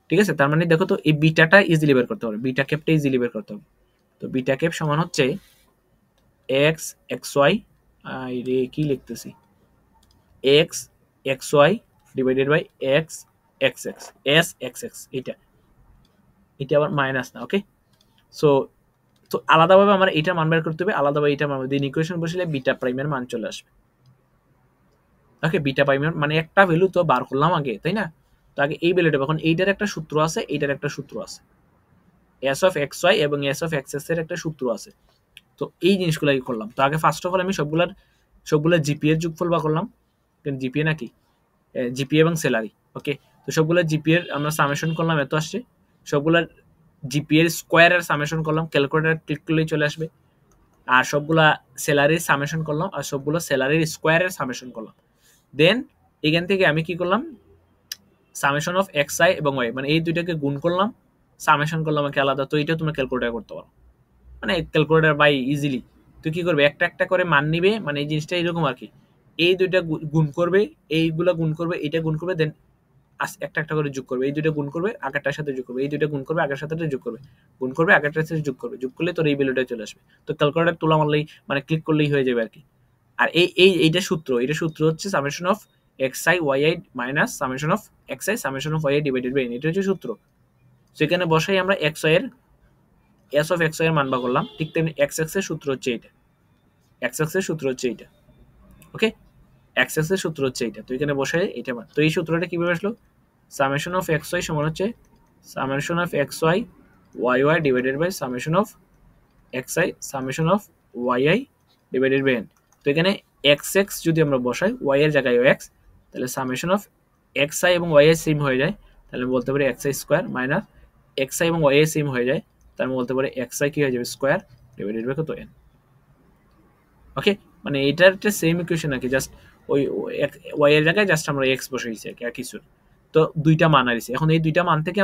ঠিক আছে। তার মানে দেখো তো এই বিটাটা ইজিলি বের করতে পারবে, বিটা ক্যাপটা ইজিলি বের করতে হবে। তো বিটা ক্যাপ সমান হচ্ছে এক্স এক্স ওয়াই, রে কি লিখতেছি, X X Y divided by X X X S X X, এটা আবার মাইনাস না, ওকে। সো তো আলাদাভাবে আমার এটা মান বের করতে হবে, আলাদাভাবে এটা মান দিন ইকুয়েশন বসলে বিটা প্রাইমের মান চলে আসবে, ওকে। বিটা প্রাইমের মানে একটা ভ্যালু তো বার করলাম আগে, তাই না। তো আগে এই ভ্যালুটা, এখন এইটার একটা সূত্র আছে, এইটার একটা সূত্র আছে, এস অফ এক্স ওয়াই এবং এস অফ এক্স এস এর একটা সূত্র আছে। তো এই জিনিসগুলো করলাম। তো আগে ফার্স্ট অফ অল আমি সবগুলা জিপিএর যোগফল বা করলাম, জিপিএ নাকি জিপিএ এবং স্যালারি, ওকে। তো সবগুলা জিপিএর আমরা সামেশন করলাম, এত আসছে। সবগুলার জিপিএর স্কোয়ারের সামেশন করলাম, ক্যালকুলেটর ক্লিক করলেই চলে আসবে। আর সবগুলা স্যালারির সামেশন করলাম, আর সবগুলো স্যালারির স্কোয়ারের সামেশন করলাম। দেন এখান থেকে আমি কি করলাম, সামেশন অফ এক্স আই এবং ওয়াই মানে এই দুইটাকে গুণ করলাম, সামেশন করলাম একে আলাদা। তো এইটা তোমরা ক্যালকুলেটর করতে পারো, মানে ক্যালকুলেটর বাই ইজিলি। তুই কি করবে, একটা একটা করে মান নিবে, মানে এই জিনিসটা এরকম আর কি, এই দুইটা গুণ করবে, এইগুলা গুণ করবে, এইটা গুণ করবে, দেন একটা একটা করে যোগ করবে, এই দুইটা গুণ করবে আগেরটার সাথে যোগ করবে, এই দুইটা গুণ করবে আগের সাথে যোগ করবে, গুণ করবে আগেরটার সাথে যোগ করবে, যোগ করলে তোর এই ভ্যালুটা চলে আসবে। তো ক্যালকুলেটর তোলা মারলেই মানে ক্লিক করলেই হয়ে যাবে আর কি। আর এইটা সূত্র হচ্ছে summation of xi yi minus summation of xi summation of yi divided by n, এটা হচ্ছে সূত্র। সেখানে বসাই আমরা xi এর s অফ xi এর মান বার করলাম, ঠিক তেমনি x এর সূত্র হচ্ছে এইটা, x এর সূত্র হচ্ছে এইটা, ওকে, x এর সূত্র হচ্ছে এইটা। তো এখানে বসাই এটা মান। তো এই সূত্রটা কিভাবে আসলো? সামেশন অফ xy সমান হচ্ছে summation of xy yy divided by summation of xi summation of yi divided by n। তো এখানে xx যদি আমরা বসাই y এর জায়গায় x, তাহলে সামেশন অফ xi এবং y এর সেম হয়ে যায়, তাহলে বলতে পারি xi স্কয়ার মাইনাস xi এবং y এর সেম হয়ে যায়, তার মানে বলতে পারি xi কি হয়ে যাবে স্কয়ার ডিভাইডেড বাই কত n। ওকে, মানে এটার একটা সেম ইকুয়েশন নাকি, জাস্ট ওই y এর জায়গায় জাস্ট আমরা x বসাইছি আর কিছু। তো দুইটা মান আইছে, এখন এই দুইটা মান থেকে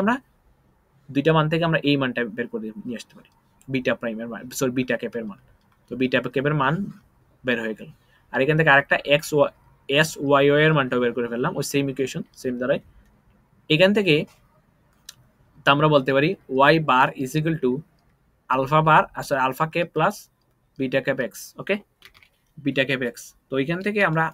আমরা এই মানটা বের করে নিয়ে আসতে পারি, বিটা প্রাইমের মান, সরি বিটা ক্যাপের মান। তো বিটা ক্যাপের মান বের হয়ে গেল। আর এখান থেকে আরেকটা s y এর মানটাও বের করে ফেললাম, ওই সেম ইকুয়েশন সেম দ্বারাই। এখান থেকে তা আমরা বলতে পারি y bar is equal to alpha bar, sorry alpha cap plus beta cap x, okay, beta cap x। তো এখান থেকে আমরা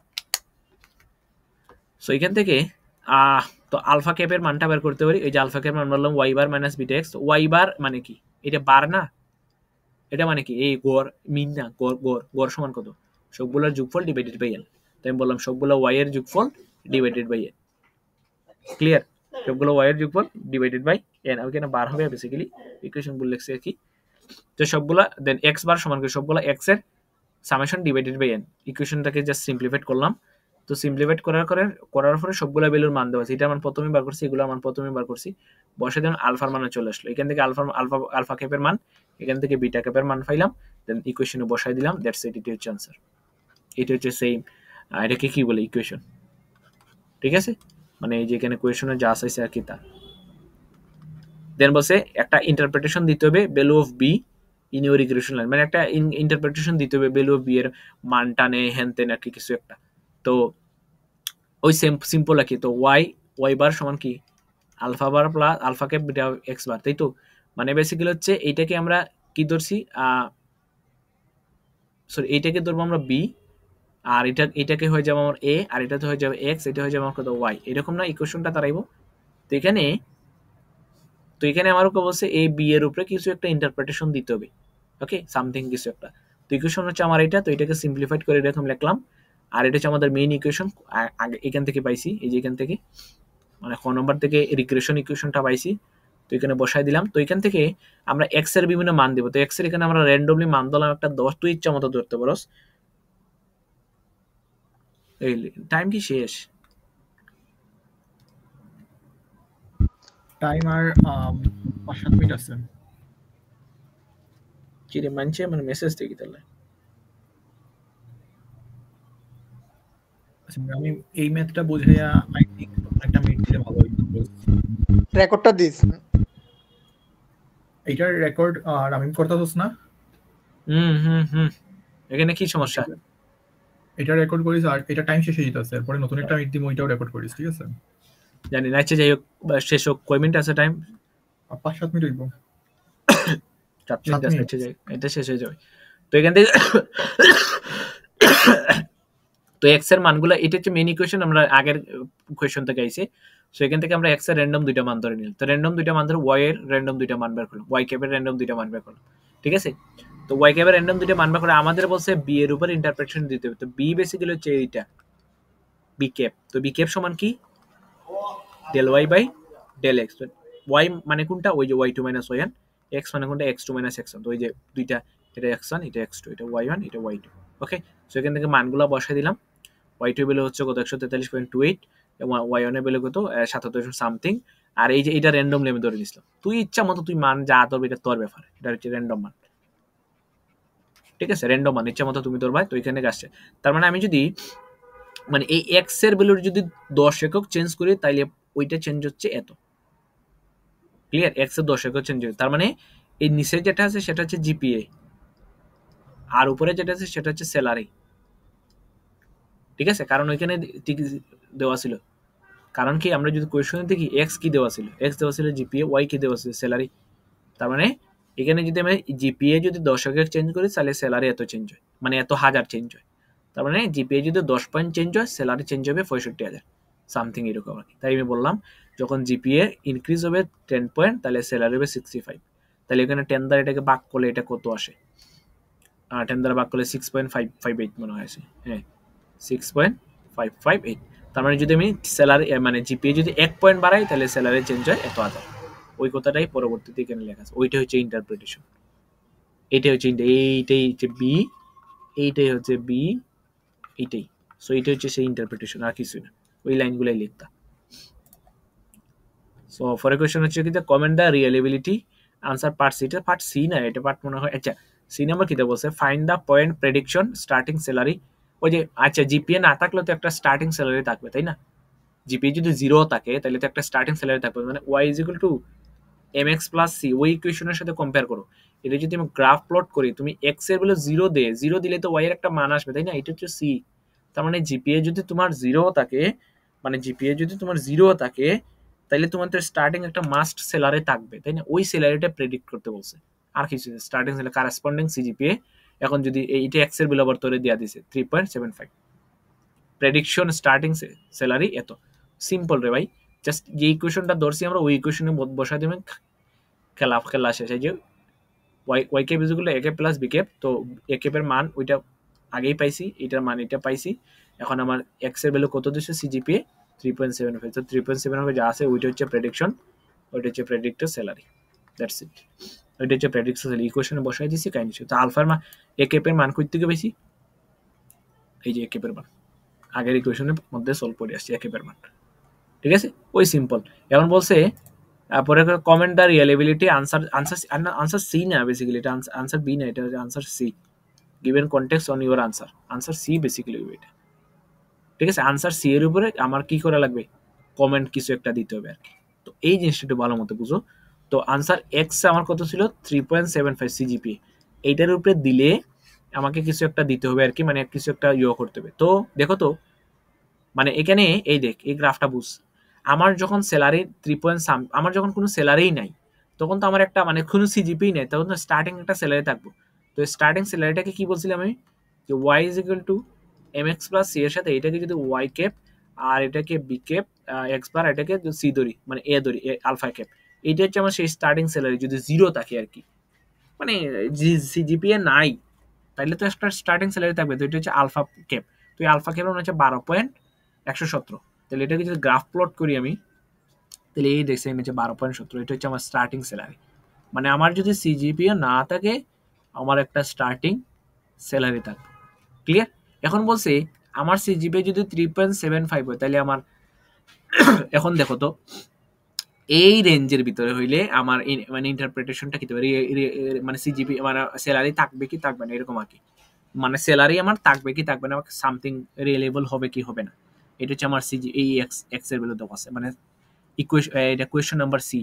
তো আলফা ক্যাপের মানটা বের করতে পারি। এই যে আলফা ক্যাপের মান বললাম y bar minus beta x। y বার মানে কি? এটা বার না, এটা মানে কি এই গড় মিন না, গড় সমান কত? সবগুলোর যোগফল ডিভাইডেড বাই n। তাই আমি বললাম সবগুলো y এর যোগফল ডিভাইডেড বাই n, ক্লিয়ার? সবগুলো y এর যোগফল ডিভাইডেড বাই n। ওখানে বার হবে বেসিক্যালি, ইকুয়েশন বলে লিখছি কি, তো সবগুলা দেন x বার সমান করে সবগুলো x এর সামেশন ডিভাইডেড বাই n। ইকুয়েশনটাকে জাস্ট সিম্পলিফাইড করলাম। তো সিম্পলিফাইড করার পরে সবগুলা ভ্যালুর মান দেওয়া আছে, এটা মান প্রথমে বার করছি, এগুলো মান প্রথমে বার করছি, বসে দেন আলফার মান চলে আসলো। এখান থেকে আলফা ক্যাপের মান, এখান থেকে বিটা ক্যাপের মান পাইলাম, দেন ইকুয়েশনে বসাই দিলাম, দ্যাটস ইট, এটা হচ্ছে आंसर। এটা হচ্ছে সেম, এটাকে কি বলে ইকুয়েশন, ঠিক আছে? মানে এই যে এখানে কোয়েশনে যা আছে আর কি তা। দেন বসে একটা ইন্টারপ্রিটেশন দিতে হবে value of B in your regression line, মানে একটা ইন্টারপ্রিটেশন দিতে হবে ভ্যালু অফ বি এর মানটা নে হেন তেন আর কি কিছু একটা। তো ওই সিম্পল আর কি। তো ওয়াই বার সমান কি alpha bar plus alpha cap beta X bar, তাই তো? মানে বেসিক্যালি হচ্ছে এইটাকে আমরা কি ধরছি, সরি এইটাকে ধরবো আমরা বি, আর এটাকে হয়ে যাবে আমার এ, আর এটাতে হয়ে যাবে এক্স, এটা হয়ে যাবে আমার কত ওয়াই, এরকম না ইকুয়েশনটা দাঁড়াইবো। তো এখানে আমার বলছে এ বি এর উপরে কিছু একটা ইন্টারপ্রিটেশন দিতে হবে, ওকে, সামথিং কিছু একটা। তো ইকুয়েশন হচ্ছে আমার এটা, তো এটাকে সিম্পলিফাইড করে এরকম লিখলাম। আর এটা হচ্ছে আমাদের মেইন ইকুয়েশন, আগে এখান থেকে পাইছি, এই যে এখান থেকে মানে ক নম্বর থেকে রিগ্রেশন ইকুয়েশনটা পাইছি। তো এখানে বসাই দিলাম। তো এখান থেকে আমরা এক্স এর বিভিন্ন মান দেব। তো এক্স এর এখানে আমরা র্যান্ডমলি মান দিলাম একটা 10, তুই ইচ্ছা মতো ধরতে পারোস। এই টাইম কি শেষ? টাইম আর 5-7 মিনিট আছে। কি রে মানছে, মানে মেসেজ দেখি তাহলে। আচ্ছা আমি এই ম্যাথটা বুঝাইয়া আই থিংক একটা মিনিট দিলে ভালো হইতো। রেকর্ডটা দিস। এইটার রেকর্ড রামিম করতাছস না? এখানে কি সমস্যা? এটা রেকর্ড করিস আর এটা টাইম শেষ হয়ে যেতেছে, এরপরে নতুন একটা মিনিট দিমু, ওইটাও রেকর্ড করিস, ঠিক আছে? জানি না, আচ্ছা যাই হোক, শেষ হোক। কয় মিনিট আছে টাইম? 5-7 মিনিট হইব। 7 মিনিট আছে, আচ্ছা যাই, এটা শেষ হয়ে যাবে। তো এখান থেকে তো এক্স এর মানগুলো, এটা হচ্ছে মেইন ইকুয়েশন, আমরা আগের কোয়েশ্চন থেকে আইছে। সো এখান থেকে আমরা এক্স এর র্যান্ডম দুইটা মান ধরে নিলাম। তো র্যান্ডম দুইটা মান ধরে ওয়াই এর র্যান্ডম দুইটা মান বের করলাম, ওয়াই ক্যাপের র্যান্ডম দুইটা মান বের করলাম, ঠিক আছে? তো ওয়াই ক্যাপের র্যান্ডম দুইটা মান বের করে আমাদের বলছে বি এর উপর ইন্টারপ্রিটেশন দিতে হবে। তো বি বেসিক্যালি হচ্ছে এইটা বি ক্যাপ। তো বি ক্যাপ সমান কি del Y by del X. Y মানে কোনটা, ওই যে Y two minus Y one, X মানে কোনটা X two minus X one. তো ওই যে দুইটা, এটা এক্স ওয়ান, এটা এক্স টু, এটা ওয়াই ওয়ান, এটা ওয়াই টু, ওকে। সো এখান থেকে মানগুলো বসাই দিলাম। ওয়াই টু বেলে হচ্ছে কত 143.28, ওয়াই ওয়ান এর বেলে কত 77 সামথিং। আর এই যে এটা র্যান্ডমলি আমি ধরে নিছিলাম। তুই ইচ্ছা মতো তুই মান যা ধরবে, এটা তোর ব্যাপার, এটা হচ্ছে র্যান্ডম মান, ঠিক আছে? র্যান্ডম মান ইচ্ছা মতো তুমি ধরবা। তো এখানে আসছে, তার মানে আমি যদি মানে এই এক্স এর ভ্যালুর যদি 10 একক চেঞ্জ করি, তাইলে ওইটা চেঞ্জ হচ্ছে এত, ক্লিয়ার? এক্স এর 10 একক চেঞ্জ হবে, তার মানে এই নিচে যেটা আছে সেটা হচ্ছে জিপিএ, আর উপরে যেটা আছে সেটা হচ্ছে স্যালারি, ঠিক আছে? কারণ ওইখানে ঠিক দেওয়া ছিল, কারণ কি আমরা যদি কোয়েশ্চনে দেখি এক্স কি দেওয়া ছিল, এক্স দেওয়া ছিল জিপিএ, ওয়াই কি দেওয়া ছিল স্যালারি। তার মানে এখানে যদি আমি জিপিএ যদি 10 একক চেঞ্জ করি, তাহলে স্যালারি এত চেঞ্জ হয়, মানে এত হাজার চেঞ্জ হয়। তার মানে জিপিএ যদি 10 পয়েন্ট চেঞ্জ হয় স্যালারি চেঞ্জ হবে 65,000 সামথিং এরকম আর কি। তাই আমি বললাম যখন জিপিএ ইনক্রিজ হবে 10 পয়েন্ট তাহলে স্যালারি হবে 65। তাহলে এখানে 10 দ্বারা এটাকে ভাগ করলে এটা কত আসে? 10 দ্বারা ভাগ করলে 6.558 মনে হয় আছে। হ্যাঁ 6.558। তার মানে যদি আমি স্যালারি মানে জিপিএ যদি 1 পয়েন্ট বাড়াই তাহলে স্যালারি চেঞ্জ হয় এত হাজার। ওই কথাটাই পরবর্তীতে এখানে লেখা আছে। ওইটা হচ্ছে ইন্টারপ্রিটেশন। এইটাই হচ্ছে এইটাই হচ্ছে বি, এইটাই হচ্ছে বি, এইটাই। সো এইটা হচ্ছে সেই ইন্টারপ্রিটেশন, আর কিছু না। ওই লাইনগুলাই লিখতা। সো পরের কোয়েশ্চেন হচ্ছে কি comment the reliability answer part C. এটা পার্ট সি না, এটা পার্ট মনে হয়। আচ্ছা সি নাম্বার কিটা বলছে find the point prediction starting salary. ওই যে আচ্ছা জিপিএ না থাকলে তো একটা স্টার্টিং স্যালারি থাকবে তাই না? জিপিএ যদি 0 থাকে তাহলে তো একটা স্টার্টিং স্যালারি থাকবে, মানে y equal to mx plus c। ওই ইকুয়েশনের সাথে কম্পেয়ার করো। এটা যদি আমি গ্রাফ প্লট করি, তুমি x এর ভ্যালু 0 দে, 0 দিলে তো y এর একটা মান আসবে তাই না? এটা হচ্ছে c। তার মানে জিপিএ যদি তোমার 0 থাকে, মানে জিপিএ যদি তোমার 0 থাকে তাহলে তোমার তো স্টার্টিং একটা মাস্ট স্যালারি থাকবে তাই না? ওই স্যালারিটা প্রেডিক্ট করতে বলছে, আর কিছু স্টার্টিং স্যালারি কারেসপন্ডিং সিজিপিএ। এখন যদি এইটা x এর ভ্যালু আবার তোরে দেয়া দিছে 3.75, প্রেডিকশন স্টার্টিং স্যালারি এত। সিম্পল রে ভাই, জাস্ট যে ইকুয়েশনটা ধরছি আমরা ওই ইকুয়েশনে বসা দেবেন, খেলা শেষ। এই যে Y cap is equal to A cap plus B cap. তো এ ক্যাপের মান ওইটা আগেই পাইছি, এটার মান এটা পাইছি। এখন আমার এক্স এর ভ্যালু কত দিচ্ছে সিজিপিএ 3.75। তো 3.75 যা আছে ওইটা হচ্ছে প্রেডিকশন, ওইটা হচ্ছে প্রেডিক্টেড স্যালারি। That's it. ওইটা হচ্ছে প্রেডিক্টেড স্যালারি। ইকুয়েশনে বসাই দিছি কাহিনী। তো আলফার মান এ ক্যাপের মান কই থেকে বেশি? এই যে এ ক্যাপের মান আগের ইকুয়েশনের মধ্যে সলভ করে আসছে এ ক্যাপের মান। ঠিক আছে, ওই সিম্পল। এখন বলছে পরে comment the reliability answer C না, বেসিক্যালি এটা আনসার বি না, এটা হচ্ছে answer C. Given context on your answer C basically এটা। ঠিক আছে, আনসার সি এর উপরে আমার কি করা লাগবে? কমেন্ট কিছু একটা দিতে হবে আর কি। তো এই জিনিসটা একটু ভালো মতো বুঝো। তো আনসার এক্স আমার কত ছিল? 3.75 সিজিপিএ। এইটার উপরে দিলে আমাকে কিছু একটা দিতে হবে আর কি, মানে কিছু একটা করতে হবে। তো দেখো তো, মানে এখানে এই দেখ এই গ্রাফটা বুঝ। আমার যখন স্যালারি 3. আমার যখন কোনো স্যালারিই নাই তখন তো আমার একটা মানে কোনো সিজিপি নাই, তখন তো স্টার্টিং একটা স্যালারি থাকবো। তো স্টার্টিং স্যালারিটাকে কি বলছিলাম আমি? যে Y is equal to M X plus C এর সাথে এটাকে যদি ওয়াই ক্যাপ আর এটাকে বি ক্যাপ এক্স বার এটাকে সি ধরি, মানে এ ধরি আলফা ক্যাপ। এইটা হচ্ছে আমার সেই স্টার্টিং স্যালারি যদি 0 থাকে আর কি, মানে সিজিপিএ নাই তাইলে তো একটা স্টার্টিং স্যালারি থাকবে। তো এটা হচ্ছে আলফা ক্যাপ। তো এই আলফা ক্যাপ হচ্ছে 12.117। তাহলে এটাকে যদি গ্রাফ প্লট করি আমি, তাহলে এই দেখছি আমি হচ্ছে 12.17। এটা হচ্ছে আমার স্টার্টিং স্যালারি। মানে আমার যদি সিজিপিএ না থাকে আমার একটা স্টার্টিং স্যালারি থাকবে। ক্লিয়ার? এখন বলছে আমার সিজিপিএ যদি 3.75 হয় তাহলে আমার এখন দেখো তো এই রেঞ্জের ভিতরে হইলে আমার মানে ইন্টারপ্রিটেশনটা কি হবে? মানে সিজিপি মানে স্যালারি থাকবে কি থাকবে না এরকম আর কি। মানে স্যালারি আমার থাকবে কি থাকবে না, সামথিং রিয়েলেবল হবে কি হবে না, এটা হচ্ছে আমার সিজি এই এক্স এর ভ্যালু দেওয়া আছে। মানে ইকুয়েশন, এটা কোয়েশ্চন নাম্বার সি।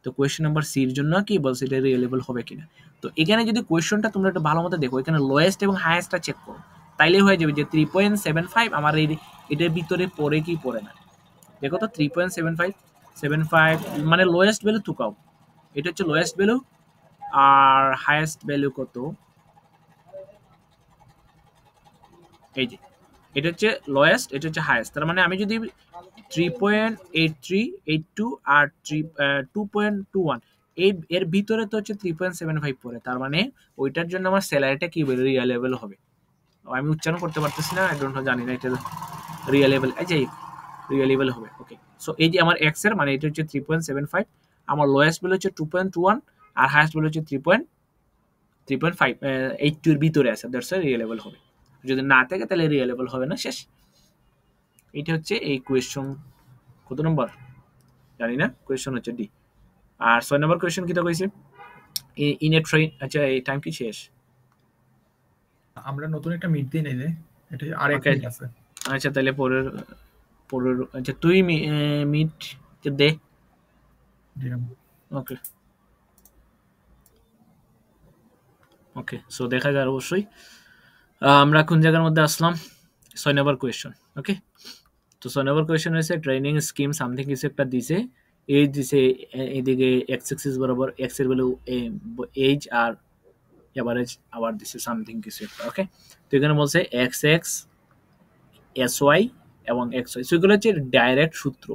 তো কোয়েশ্চন নাম্বার সি এর জন্য কি বলছে এটা রিয়েলেবল হবে কিনা। তো এখানে যদি কোয়েশ্চনটা তোমরা একটু ভালো মতো দেখো, এখানে লোয়েস্ট এবং হাইয়েস্টটা চেক করো, তাইলে হয়ে যাবে যে 3.75 আমার এই এটার ভিতরে পড়ে কি পড়ে না। দেখো তো 3.75 মানে লোয়েস্ট ভ্যালু টুকাও, এটা হচ্ছে লোয়েস্ট ভ্যালু। আর হাইয়েস্ট ভ্যালু কত? এই যে এটা হচ্ছে লোয়েস্ট, এটা হচ্ছে হাইয়েস্ট। তার মানে আমি যদি 3.8382 আর 2.21 এর ভিতরে তো হচ্ছে 3.75 পড়ে, তার মানে ওইটার জন্য আমার স্যালারিটা কি রিয়েলেবল হবে। আমি উচ্চারণ করতে পারতেছি না, আই ডোন্ট নো, জানি না এটা রিয়েলেবল। এই যে রিয়েলেবল হবে। ওকে, সো এই যে আমার এক্স এর মানে এটা হচ্ছে 3.75, আমার লোয়েস্ট ভ্যালু হচ্ছে 2.21 আর হাইয়েস্ট ভ্যালু হচ্ছে 3.82 এর ভিতরে আছে, দ্যাটস রিয়েলেবল হবে। যদি না থাকে তাহলে রিয়েলেবল হবে না, শেষ। এটা হচ্ছে এই কোয়েশ্চন কত নম্বর জানি না, কোয়েশ্চন হচ্ছে ডি। আর 6 নম্বর কোয়েশ্চন কিটা কইছে? In a train. আচ্ছা এই টাইম কি শেষ? আমরা নতুন একটা মিট দিই নাই রে, এটা আর এক Okay. মিনিট আছে। আচ্ছা তাহলে পরের আচ্ছা তুই মিট দে। দিলাম। ওকে ওকে, সো দেখা যায় অবশ্যই। আমরা কোন জায়গার মধ্যে আসলাম? 6 নম্বর কোয়েশ্চন। ওকে, তো 6 নম্বর কোয়েশ্চন হয়েছে ট্রেনিং স্কিম সামথিং কিছু একটা দিছে, এজ দিছে, এদিকে এক্স এক্সিস বরাবর এক্স এর ভ্যালু এজ আর এভারেজ আবার দিছে সামথিং কিছু একটা। ওকে, তো এখানে বলছে এক্স এক্স এস ওয়াই এবং এক্স ওয়াই, সেগুলো হচ্ছে ডাইরেক্ট সূত্র,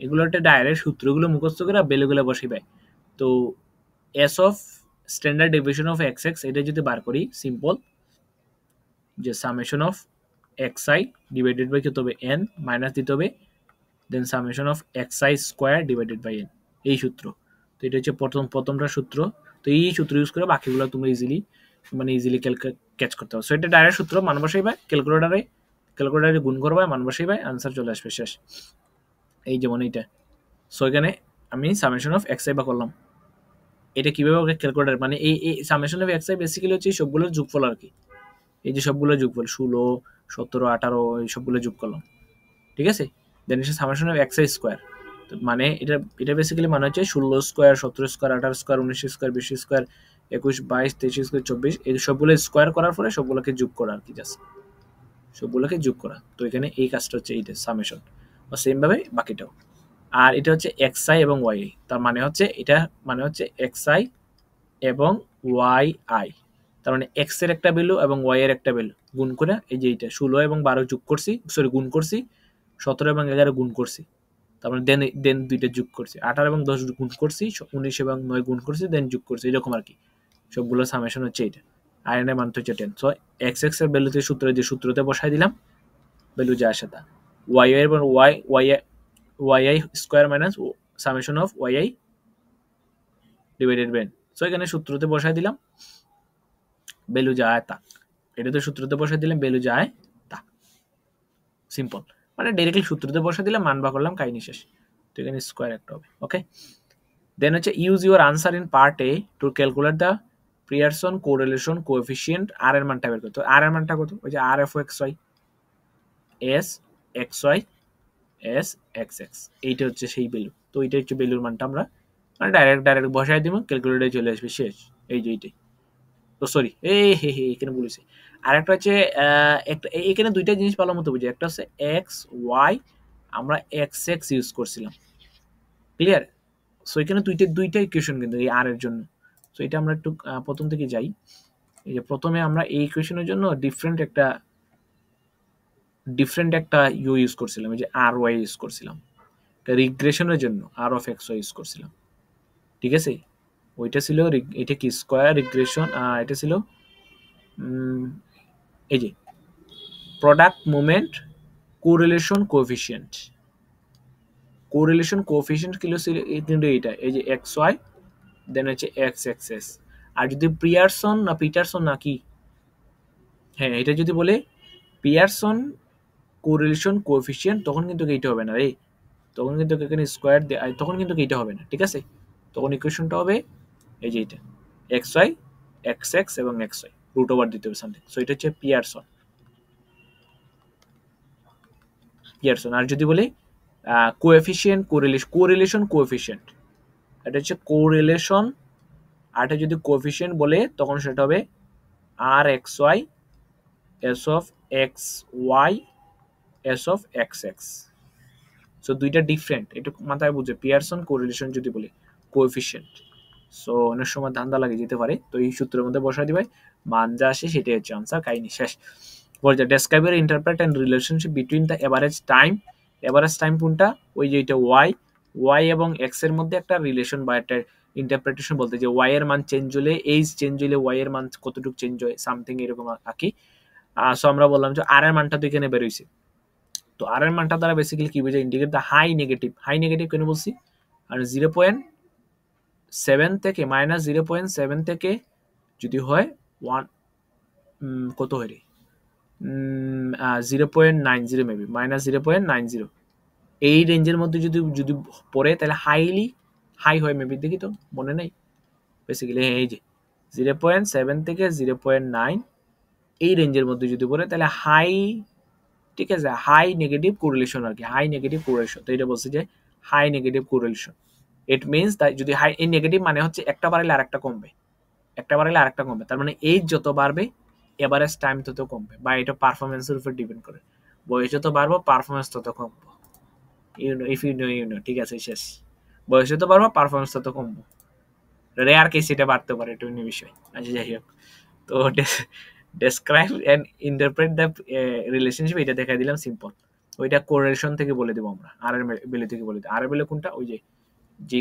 এগুলো একটা ডাইরেক্ট সূত্র, এগুলো মুখস্থ করে ভ্যালুগুলো বসাইবে। তো S of standard deviation of X X এটা যদি বার করি সিম্পল, যে summation of X I divided by কত হবে এন মাইনাস দিতে হবে, then summation of X I square divided by N, এই সূত্র। তো এটা হচ্ছে প্রথমটা সূত্র। তো এই সূত্র ইউজ করে বাকিগুলো তোমরা ইজিলি ক্যাচ করতে পারো। সো এটা ডাইরেক্ট সূত্র, মান বসাইবে ক্যালকুলেটারে গুণ করবে, মান বসাইবে, আনসার চলে আসবে, শেষ। এই যেমন এইটা। সো এখানে আমি সামেশন অফ এক্স আই বা করলাম, এটা কিভাবে ক্যালকুলেটার, মানে এই summation of X I basically হচ্ছে সবগুলোর যোগফল আর কি, এই যে সবগুলো যোগফল 16 17 18 এই সবগুলো যোগ করলাম, ঠিক আছে। দেন এটা summation of X I square, মানে এটা বেসিক্যালি মানে হচ্ছে 16 square 17 square 18 square 19 square 20 square 21 22 23 square 24, এই সবগুলো স্কোয়ার করার পরে সবগুলোকে যোগ করা আর কি, জাস্ট সবগুলোকে যোগ করা। তো এখানে এই কাজটা হচ্ছে এইটা সামেশন, বা সেম ভাবে বাকিটাও। আর এটা হচ্ছে এক্স আই এবং ওয়াই আই, তার মানে হচ্ছে এটা মানে হচ্ছে এক্স আই এবং ওয়াই আই, তার মানে এক্স এর একটা ভ্যালু এবং ওয়াই এর একটা ভ্যালু গুণ করে, এই যে এইটা 16 এবং 12 যোগ করছি, সরি গুণ করছি, 17 এবং 11 গুণ করছি, তারপরে দেন দুইটা যোগ করছি, 18 এবং 10 গুণ করছি, 19 এবং 9 গুণ করছি, দেন যোগ করছি, এরকম আর কি। সবগুলো সামেশন হচ্ছে এটা, আর এর মান হচ্ছে 10। সো এক্স এক্স এর ভ্যালুতে সূত্রতে বসাই দিলাম, ভ্যালু যা আসে তা, ওয়াই এর এবং Y I square minus summation of Y I divided by N. So এখানে সূত্রতে বসাই দিলাম, ভ্যালু যা আয় তা, এটাতে সূত্রতে বসাই দিলাম, ভ্যালু যা আয় তা, সিম্পল, মানে ডাইরেক্টলি সূত্রতে বসাই দিলাম, মান বা করলাম, কাহিনী শেষ। তো এখানে স্কোয়ার একটা হবে। ওকে, দেন হচ্ছে use your answer in part A to calculate the Pearson correlation coefficient, R এর মানটা বের করতে। আর এর মানটা কত, ওই যে R F X Y S X Y S X X, এইটা হচ্ছে সেই ভ্যালু। তো এইটা হচ্ছে ভ্যালুর মানটা আমরা মানে ডাইরেক্ট বসাই দিব, ক্যালকুলেটরে চলে আসবে, শেষ। এই যে এইটাই, তো সরি এখানে বলেছি। আর একটা হচ্ছে এখানে দুইটা জিনিস ভালো মতো বুঝি, একটা হচ্ছে এক্স ওয়াই, আমরা এক্স এক্স ইউজ করছিলাম, ক্লিয়ার। সো এখানে দুইটা ইকুয়েশন কিন্তু এই আর এর জন্য। সো এটা আমরা একটু প্রথম থেকে যাই। এই যে প্রথমে আমরা এই ইকুয়েশনের জন্য ডিফারেন্ট একটা ইউজ করছিলাম, এই যে আর ওয়াই ইউজ করছিলাম। রিগ্রেশনের জন্য আর অফ এক্স ওয়াই ইউজ করছিলাম, ঠিক আছে। ওইটা ছিল এটা কি স্কয়ার রিগ্রেশন, এটা ছিল এই যে product moment correlation coefficient kilo ছিল কিন্তু এইটা, এই যে এক্স ওয়াই দেন হচ্ছে এক্স এক্স এস। আর যদি পিটারসন নাকি, হ্যাঁ এটা যদি বলে পিয়ারসন কোরিলেশন কোএফিসিয়েন্ট, তখন কিন্তু এইটা হবে না রে, তখন কিন্তু এখানে স্কোয়ার তখন কিন্তু এইটা হবে না, ঠিক আছে। তখন ইকুয়েশনটা হবে এই যে এটা এক্স ওয়াই এক্স এক্স এবং এক্স ওয়াই রুট ওভার দিতে হবে সামথিং। সো এটা হচ্ছে পিয়ারসন। আর যদি বলি কোএফিসিয়েন্ট কোরিলেশন কোএফিসিয়েন্ট, এটা হচ্ছে কোরিলেশন, আর এটা যদি কোএফিসিয়েন্ট বলে তখন সেটা হবে R X Y S of X Y S of X X. So দুইটা ডিফারেন্ট, এটা মাথায় বুঝে। পিয়ারসন কোরিলেশন যদি বলি কোএফিসিয়েন্ট, সো অনেক সময় ধান্দা লাগে যেতে পারে। তো এই সূত্রের মধ্যে বসাই দিবে, মান যা আসে সেটাই হচ্ছে আনসার, কাহিনী শেষ। বলছে ডেসক্রাইব এর interpret and relationship between the average time কোনটা, ওই যে এটা ওয়াই এবং এক্স এর মধ্যে একটা রিলেশন বা একটা ইন্টারপ্রিটেশন, বলতে যে ওয়াই এর মান চেঞ্জ হলে এইজ চেঞ্জ হলে ওয়াই এর মান কতটুকু চেঞ্জ হয় সামথিং এরকম আর কি। সো আমরা বললাম যে আর এর মানটা তো এখানে বের হইছে। তো আর এর মানটা দ্বারা বেসিক্যালি কি বোঝায়, ইন্ডিকেট দ্য হাই নেগেটিভ কেন বলছি, আর 0.7 থেকে মাইনাস 0.7 থেকে যদি হয় 1 কত হয় রে 0.90 মেবি মাইনাস 0.90, এই রেঞ্জের মধ্যে যদি পড়ে তাহলে হাই হয় মেবি, দেখি তো মনে নেই বেসিক্যালি। এই যে 0.7 থেকে 0.9 এই রেঞ্জের মধ্যে যদি পড়ে তাহলে হাই, ঠিক আছে, হাই নেগেটিভ কোরিলেশন আর কি, হাই নেগেটিভ কোরিলেশন। তো এটা বলছে যে high negative correlation, it means তাই যদি হাই এই নেগেটিভ মানে হচ্ছে একটা বাড়লে আরেকটা কমবে, তার মানে এইজ যত বাড়বে এভারেজ টাইম তত কমবে, বা এটা পারফরমেন্সের উপর ডিপেন্ড করে। বয়স যত বাড়বো পারফরমেন্স তত কমবে, ইউ নো, ঠিক আছে শেষ। বয়স যত বাড়বো পারফরমেন্স তত কমবে, রেয়ার কেস এটা বাড়তে পারে, এটা অন্য বিষয়। আচ্ছা যাই হোক, তো describe and interpret the relationship, এটা দেখা দিলাম সিম্পল। ওইটা কোরিলেশন থেকে বলে দেবো আমরা, আর এর ভ্যালু থেকে বলে দেবো। আর এর ভ্যালু কোনটা, ওই যে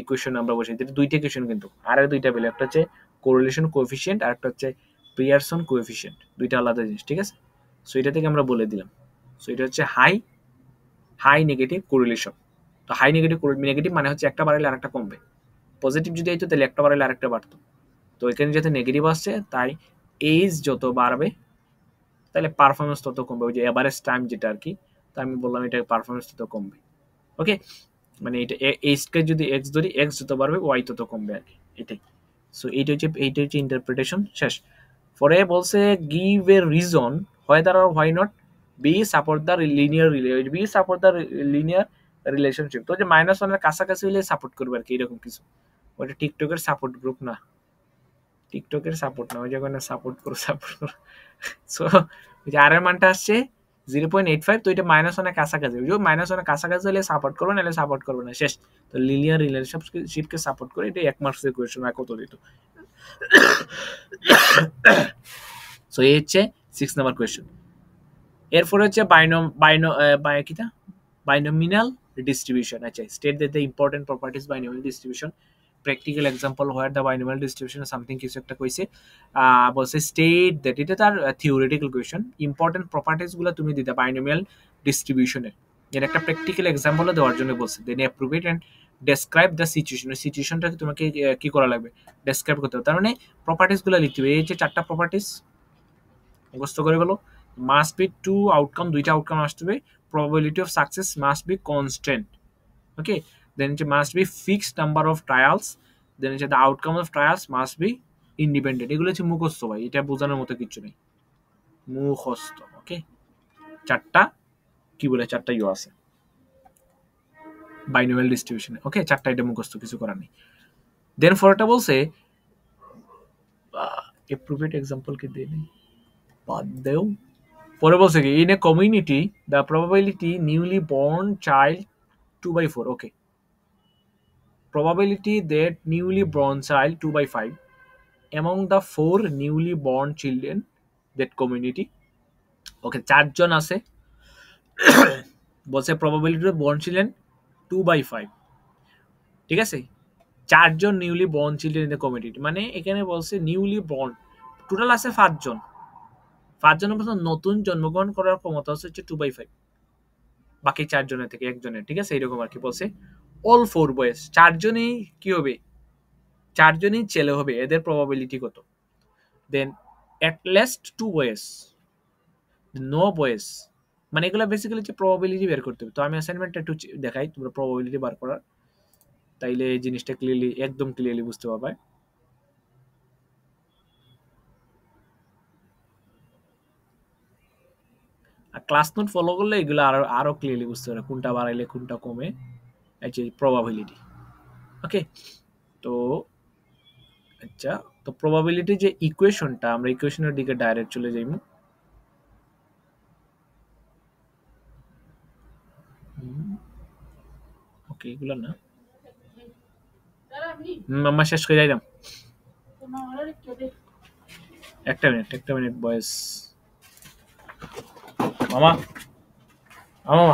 ইকুয়েশন আমরা বসে, এটা দুইটা ইকুয়েশন কিন্তু, আর এর দুইটা ভ্যালু, একটা হচ্ছে কোরিলেশন কোএফিসিয়েন্ট আর একটা হচ্ছে পিয়ারসন কোএফিসিয়েন্ট, দুইটা আলাদা জিনিস, ঠিক আছে? সো এটা থেকে আমরা বলে দিলাম। সো এটা হচ্ছে হাই নেগেটিভ কোরিলেশন। তো হাই নেগেটিভ মানে হচ্ছে একটা বাড়লে আরেকটা কমবে, পজিটিভ যদি আইতো তাহলে একটা বাড়লে আরেকটা বাড়তো। তো এখানে যাতে নেগেটিভ আসছে, তাই এজ যত বাড়বে তাহলে পারফরমেন্স তত কমবে, ওই যে এভারেজ টাইম যেটা আর কি। তো আমি বললাম এটা পারফরমেন্স তত কমবে। ওকে, মানে এটা এজকে যদি এক্স ধরি, এক্স যত বাড়বে ওয়াই তত কমবে আর কি, এটাই। সো এইটা হচ্ছে ইন্টারপ্রিটেশন শেষ। পরে বলছে give a reason whether or why not B support the linear relationship. তো যে -1 এর কাছাকাছি হলে সাপোর্ট করবে আর কি, এরকম কিছু। ওটা টিকটকের সাপোর্ট গ্রুপ না, টিকটকের সাপোর্ট না, ওই জায়গায় সাপোর্ট করো। সো ওই যে আর এর মানটা আসছে 0.85, তো এটা -1 এর কাছাকাছি, ওই যে -1 এর কাছাকাছি হলে সাপোর্ট করবে, নাহলে সাপোর্ট করবে না, শেষ। তো লিনিয়ার রিলেশনশিপকে সাপোর্ট করে, এটা 1 মার্কসের কোয়েশ্চেন, আর কত দিত। সো এই হচ্ছে 6 নাম্বার কোয়েশ্চেন। এরপরে হচ্ছে বাইনোমিনাল ডিস্ট্রিবিউশন। আচ্ছা, state that the important properties binomial distribution, practical example where the binomial distribution something, কিছু একটা কইছে। বলছে স্টেট দ্যাট, এটা তার থিওরিটিক্যাল কোয়েশ্চন, ইম্পর্টেন্ট প্রপার্টিজ গুলো তুমি দিতে বাইনোমিয়াল ডিস্ট্রিবিউশনের, এর একটা প্র্যাকটিক্যাল এক্সাম্পলও দেওয়ার জন্য বলছে। Then approve it and describe the situation, ওই সিচুয়েশনটাকে তোমাকে কি করা লাগবে, ডেসক্রাইব করতে হবে। তার মানে প্রপার্টিজ গুলো লিখতে হবে। এই যে 4টা প্রপার্টিজ মুখস্থ করে গেলো। মাস্ট বি 2 আউটকাম, 2টা আউটকাম আসতে হবে। probability of success must be constant, okay, then it must be fixed number of trials, then the outcome of trials must be independent। এগুলো হচ্ছে মুখস্থ ভাই, এটা বোঝানোর মতো কিছু নেই, মুখস্থ। ওকে, 4টা কি বলে, 4টা ইউ আছে বাইনোমিয়াল ডিস্ট্রিবিউশনে। ওকে, 4টা এটা মুখস্থ, কিছু করার নেই। দেন ফরটা বলছে এপ্রুভড এক্সাম্পল কি দেই নেই, বাদ দেও। পরে বলছে কি, in a community the probability newly born child 2/4, okay, probability that newly born child 2/5 among the 4 newly born children that community, ওকে, 4 জন আছে, বলছে probability of born children 2/5, ঠিক আছে, 4 জন newly born children in the community, মানে এখানে বলছে newly born total আছে 5 জন, 5 জনের মধ্যে নতুন জন্মগ্রহণ করার ক্ষমতা হচ্ছে 2/5, বাকি 4 জনের থেকে 1 জনের, ঠিক আছে, এরকম আর কি। বলছে অল 4 বয়েজ, 4 জনেই কি হবে, 4 জনই ছেলে হবে, এদের প্রবাবিলিটি কত। Then at least 2 boys, no boys, মানে এগুলো বেসিক্যালি হচ্ছে প্রবাবিলিটি বের করতে হবে। তো আমি অ্যাসাইনমেন্টটা একটু দেখাই, তোমরা প্রবাবিলিটি বার করার, তাইলে এই জিনিসটা একদম ক্লিয়ারলি বুঝতে পারবে। আর ক্লাস নোট ফলো করলে এগুলো আরো ক্লিয়ারলি বুঝতে পারবে, কোনটা বাড়াইলে কোনটা কমে, এই যে প্রবাবিলিটি। ওকে, তো আচ্ছা, তো প্রবাবিলিটি যে ইকুয়েশনটা, আমরা ইকুয়েশনের দিকে ডাইরেক্ট চলে যাইব। ওকে, এগুলো না, আমরা শেষ করে যাইলাম। একটা মিনিট বয়েস, মামা মামা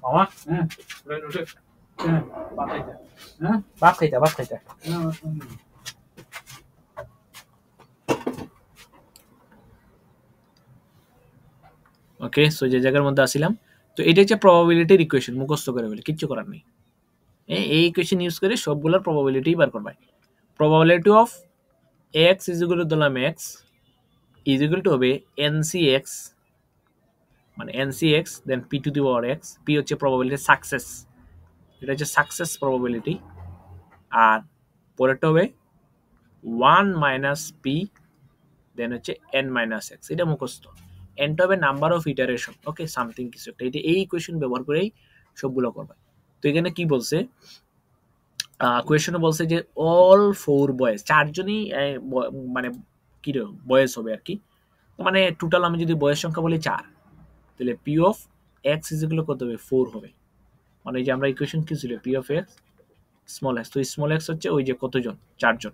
মামা, ভাত খাইতা। ওকে, সো যে জায়গার মধ্যে আসিলাম, তো এটা হচ্ছে প্রবাবিলিটির ইকুয়েশন, মুখস্থ করে বলে কিচ্ছু করার নেই। এই ইকুয়েশন ইউজ করে সবগুলোর প্রবাবিলিটি বার করবে। Probability of X is equal to, দিলাম এক্স ইজ ইকুয়াল টু হবে এনসিএক্স, মানে NCX then P to the power X, P হচ্ছে প্রবাবিলিটি সাকসেস, এটা হচ্ছে সাকসেস প্রবাবিলিটি, আর পরেরটা হবে 1 মাইনাস পি দেন হচ্ছে এন মাইনাস এক্স, এটা মুখস্থ। এনটা হবে number of iteration, okay, something কিছু একটা, এটা এই ইকুয়েশন ব্যবহার করেই সবগুলো করবে। তো এখানে কি বলছে, কোয়েশনে বলছে যে অল 4 বয়েজ, 4 জনই মানে কি বয়েজ হবে আর কি, মানে টোটাল আমি যদি বয়েজ সংখ্যা বলি 4, তাহলে P of X is equal কত হবে, 4 হবে। মানে যে আমরা ইকুয়েশন কি ছিল, P of x small x, তো স্মল এক্স হচ্ছে ওই যে কতজন, 4 জন,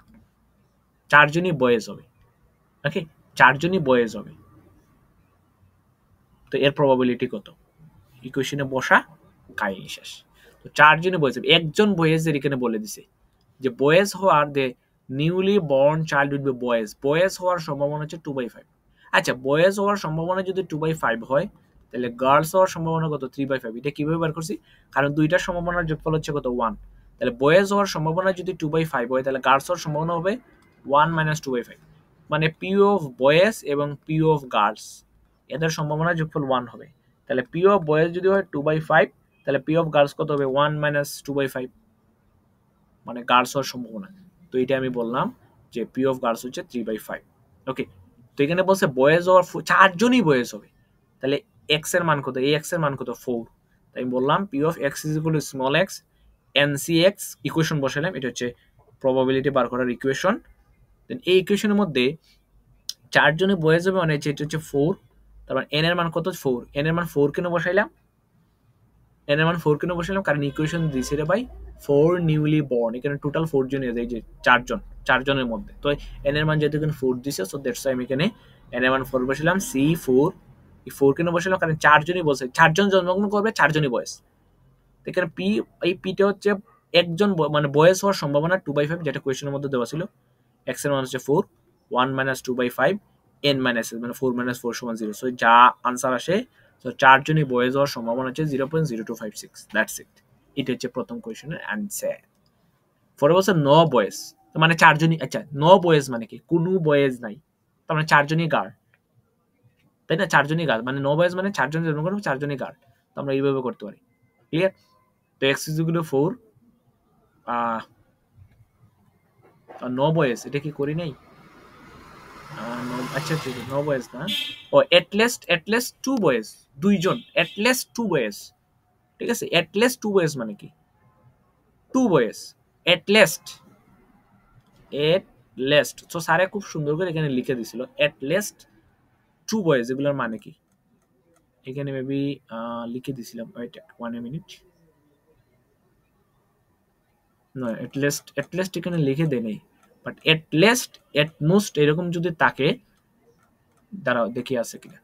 4 জনই বয়েজ হবে। ওকে, 4 জনই বয়েজ হবে। তো এর প্রবাবিলিটি কত? ইকুয়েশনে বসা, কাহিনী শেষ। তো 4 জনই বয়েজ হবে। একজন বয়েজের এখানে বলে দিছে যে বয়েজ হওয়ার the newly born child will be boys, boys হওয়ার সম্ভাবনা হচ্ছে 2/5। আচ্ছা, বয়েজ হওয়ার সম্ভাবনা যদি 2/5 হয়, তাহলে গার্লস হওয়ার সম্ভাবনা কত? 3/5। এটা কিভাবে বের করছি? কারণ দুইটার সম্ভাবনার যোগফল হচ্ছে কত? 1। তাহলে বয়েজ হওয়ার সম্ভাবনা যদি 2/5 হয়, তাহলে গার্লস হওয়ার সম্ভাবনা হবে 1 - 2/5। মানে পি অফ বয়েজ এবং পি অফ গার্লস এদের সম্ভাবনা যোগফল 1 হবে। তাহলে পি অফ বয়েজ যদি হয় 2/5, তাহলে পি অফ গার্লস কত হবে? 1 - 2/5, মানে গার্লস হওয়ার সম্ভাবনা। তো এটা আমি বললাম যে পি অফ গার্লস হচ্ছে 3/5। ওকে, তো এখানে বলছে বয়েজ হওয়ার 4 জনই বয়েজ হবে, তাহলে এক্স এর মান কত? এই এক্স এর মান কত? 4। তাই আমি বললাম P of X is equal two small x NC x, equation বসালাম, এটা হচ্ছে প্রবাবিলিটি বার করার ইকুয়েশন। দেন এই ইকুয়েশনের মধ্যে 4 জনে বয়েজ হবে, মানে এটা হচ্ছে 4। তারপর এন এর মান কত? 4। এন এর মান 4 কেন বসাইলাম? এন এর মান 4 কেন বসাইলাম? কারণ ইকুয়েশন দিছে রে ভাই 4 নিউলি বর্ন, এখানে টোটাল 4 জন এই যে 4 জন, 4 জনের মধ্যে। তো এন এর মান যেহেতু এখানে 4 দিছে, সো দ্যাটস ওয়াই আমি এখানে এন এর মান 4 বসাইলাম। সি 4, এই 4 কেন বসাইলাম? কারণ 4 জনই বলছে, 4 জন জন্মগ্রহণ করবে, 4 জনই বয়স। এখানে পি, এই পিটা হচ্ছে একজন মানে বয়স হওয়ার সম্ভাবনা 2/5, যেটা কোয়েশ্চেনের মধ্যে দেওয়া ছিল। এক্স এর মান হচ্ছে 4, 1 - 2/5, n - s, মানে 4 - 4 = 0। সো যা আনসার আসে, তো 4 জনই বয়েজ হওয়ার সম্ভাবনা হচ্ছে 0.0256। That's it. এটা হচ্ছে প্রথম কোয়েশ্চেনের অ্যান্সার। পরে বলছে নো বয়েজ, মানে 4 জনই। আচ্ছা, নো বয়েজ মানে কি? কোনো বয়েজ নাই, তার মানে 4 জনই গার্ল, তাই না? 4 জনই গার্ল, মানে নো বয়েজ মানে 4 জন জন্ম করবে, 4 জনই গার্ল। তো আমরা এইভাবে করতে পারি। ক্লিয়ার? তো X is equal to 4, no boys, এটা কি করি নাই? আচ্ছা ঠিক আছে, নো বয়েজ না। ও এটলিস্ট 2 বয়েজ, 2 জন, এটলিস্ট 2 বয়েজ। ঠিক আছে, এটলিস্ট 2 বয়েজ মানে কি? 2 বয়েজ, এটলিস্ট। তো স্যারে খুব সুন্দর করে এখানে লিখে দিছিল এটলিস্ট 2 বয়েজ, এগুলোর মানে কি? এখানে মেবি লিখে দিছিলাম, ওয়েট 1 মিনিট। না, এটলিস্ট এখানে লিখে দেয় নাই, বাট এটলিস্ট, এট মোস্ট এরকম যদি থাকে, দাঁড়াও দেখি আছে কিনা।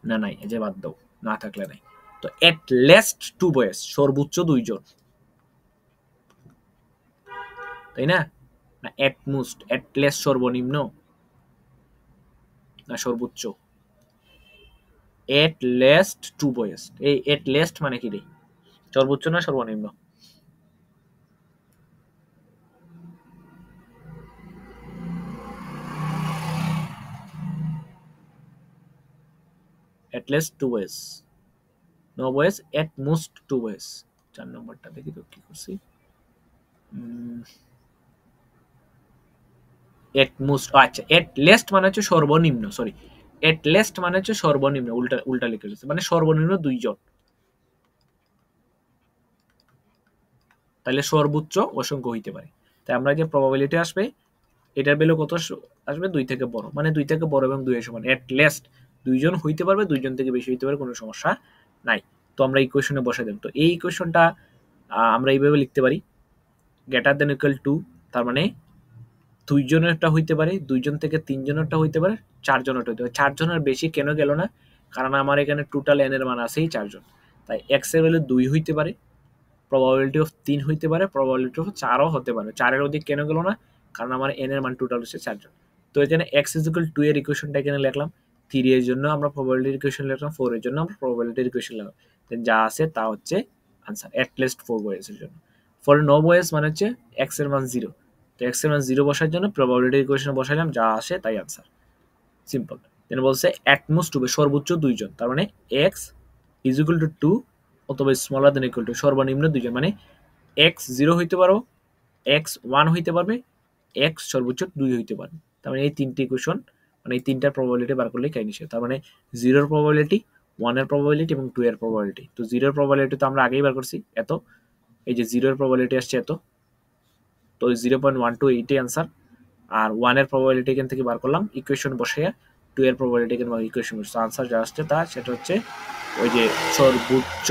না, নাই, এই যে বাদ দাও, না থাকলে নাই। তো এট লিস্ট 2 বয়েজ, সর্বোচ্চ 2 জন, তাই না? না এট মোস্ট, এট লিস্ট সর্বনিম্ন না সর্বোচ্চ? এট লিস্ট 2 বয়েজ, এই এট লিস্ট মানে কি রে? সর্বোচ্চ না সর্বনিম্ন? At least 2 boys, no boys, at most 2 boys. 4 নম্বরটা দেখি তো কি করছি। এট মোস্ট, আচ্ছা, এট লিস্ট মানে হচ্ছে সর্বনিম্ন, সরি, এট লিস্ট মানে হচ্ছে সর্বনিম্ন, উল্টা লিখে দিয়েছে, মানে সর্বনিম্ন 2 জন। তাহলে সর্বোচ্চ অসংখ্য হইতে পারে। তাই আমরা যে প্রবাবিলিটি আসবে, এটার ভ্যালু কত আসবে? 2 থেকে বড়, মানে 2 থেকে বড় এবং 2 এর সমান। এট লিস্ট 2 জন হইতে পারবে, 2 জন থেকে বেশি হইতে পারে, কোনো সমস্যা নাই। তো আমরা ইকুয়েশনে বসাই দেব। তো এই ইকুয়েশনটা আমরা এইভাবে লিখতে পারি, গ্রেটার দ্যান ইকুয়াল টু, তার মানে 2 জনেরটা হইতে পারে, 2 জন থেকে 3 জনেরটা হইতে পারে, 4 জনেরটা হইতে পারে। 4 জনের বেশি কেন গেল না? কারণ আমার এখানে টোটাল এন এর মান আছেই 4 জন। তাই এক্স এর ভ্যালু 2 হইতে পারে, প্রবাবিলিটি অফ 3 হইতে পারে, প্রবাবিলিটি অফ 4ও হতে পারে। 4 এর অধিক কেন গেল না? কারণ আমার এন এর মান টোটাল হচ্ছে 4 জন। তো এখানে x ইজ ইকুয়াল 2 এর ইকুয়েশনটা এখানে লিখলাম, 3 এর জন্য আমরা প্রবাবিলিটির ইকুয়েশন লিখলাম, 4 এর জন্য আমরা প্রবাবিলিটির ইকুয়েশন লিখলাম। দেন যা আছে তা হচ্ছে आंसर, এট লিস্ট 4 বয়েজ এর জন্য। ফর নো বয়েজ মানে হচ্ছে x এর মান 0, তো x এর মান 0 বসার জন্য প্রবাবিলিটির ইকুয়েশন বসাইলাম, যা আসে তাই आंसर, সিম্পল। দেন বলছে এট মোস্ট হবে সর্বোচ্চ 2 জন, তার মানে x ইজ ইকুয়াল টু 2 অথবা স্মলার দ্যান ইকুয়াল টু সর্বনিম্ন 2 জন, মানে x 0 হইতে পারো, x 1 হইতে পারবে, x সর্বোচ্চ 2 হইতে পারে। তার মানে এই তিনটি ইকুয়েশন, মানে এই তিনটার প্রবাবিলিটি বার করলেই কাহিনী শেষ। তার মানে 0 এর প্রবাবিলিটি, 1 এর প্রবাবিলিটি এবং 2 এর প্রবাবিলিটি। তো 0 এর প্রবাবিলিটি তো আমরা আগেই বার করছি, এত, এই যে 0 এর প্রবাবিলিটি আসছে এত, তো 0.128 आंसर। আর 1 এর প্রবাবিলিটি এখান থেকে বার করলাম ইকুয়েশন বসাইয়া, 2 এর প্রবাবিলিটি এখানে ইকুয়েশন বসে, आंसर যা আসছে তা সেটা হচ্ছে ওই যে সর্বোচ্চ,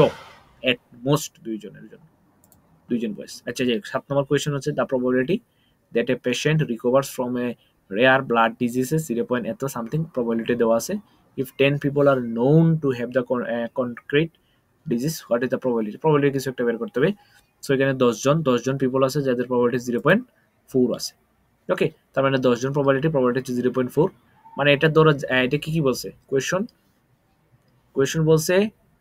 এট মোস্ট 2 জনের জন্য। দুইজন বয়স। আচ্ছা যে 7 নম্বর কোয়েশ্চেন হচ্ছে the probability that a patient রিকভার্স from a rare blood diseases 0. এত সামথিং প্রবাবিলিটি দেওয়া আছে। If 10 people R known to have the concrete disease what is the probability, probability কিছু একটা বের করতে হবে। সো এখানে 10জন পিপল আছে যাদের প্রবাবিলিটি 0.4 আছে। ওকে, তার মানে 10জন প্রবাবিলিটি হচ্ছে 0.4। মানে এটা ধরো এটা কি বলছে কোয়েশ্চন বলছে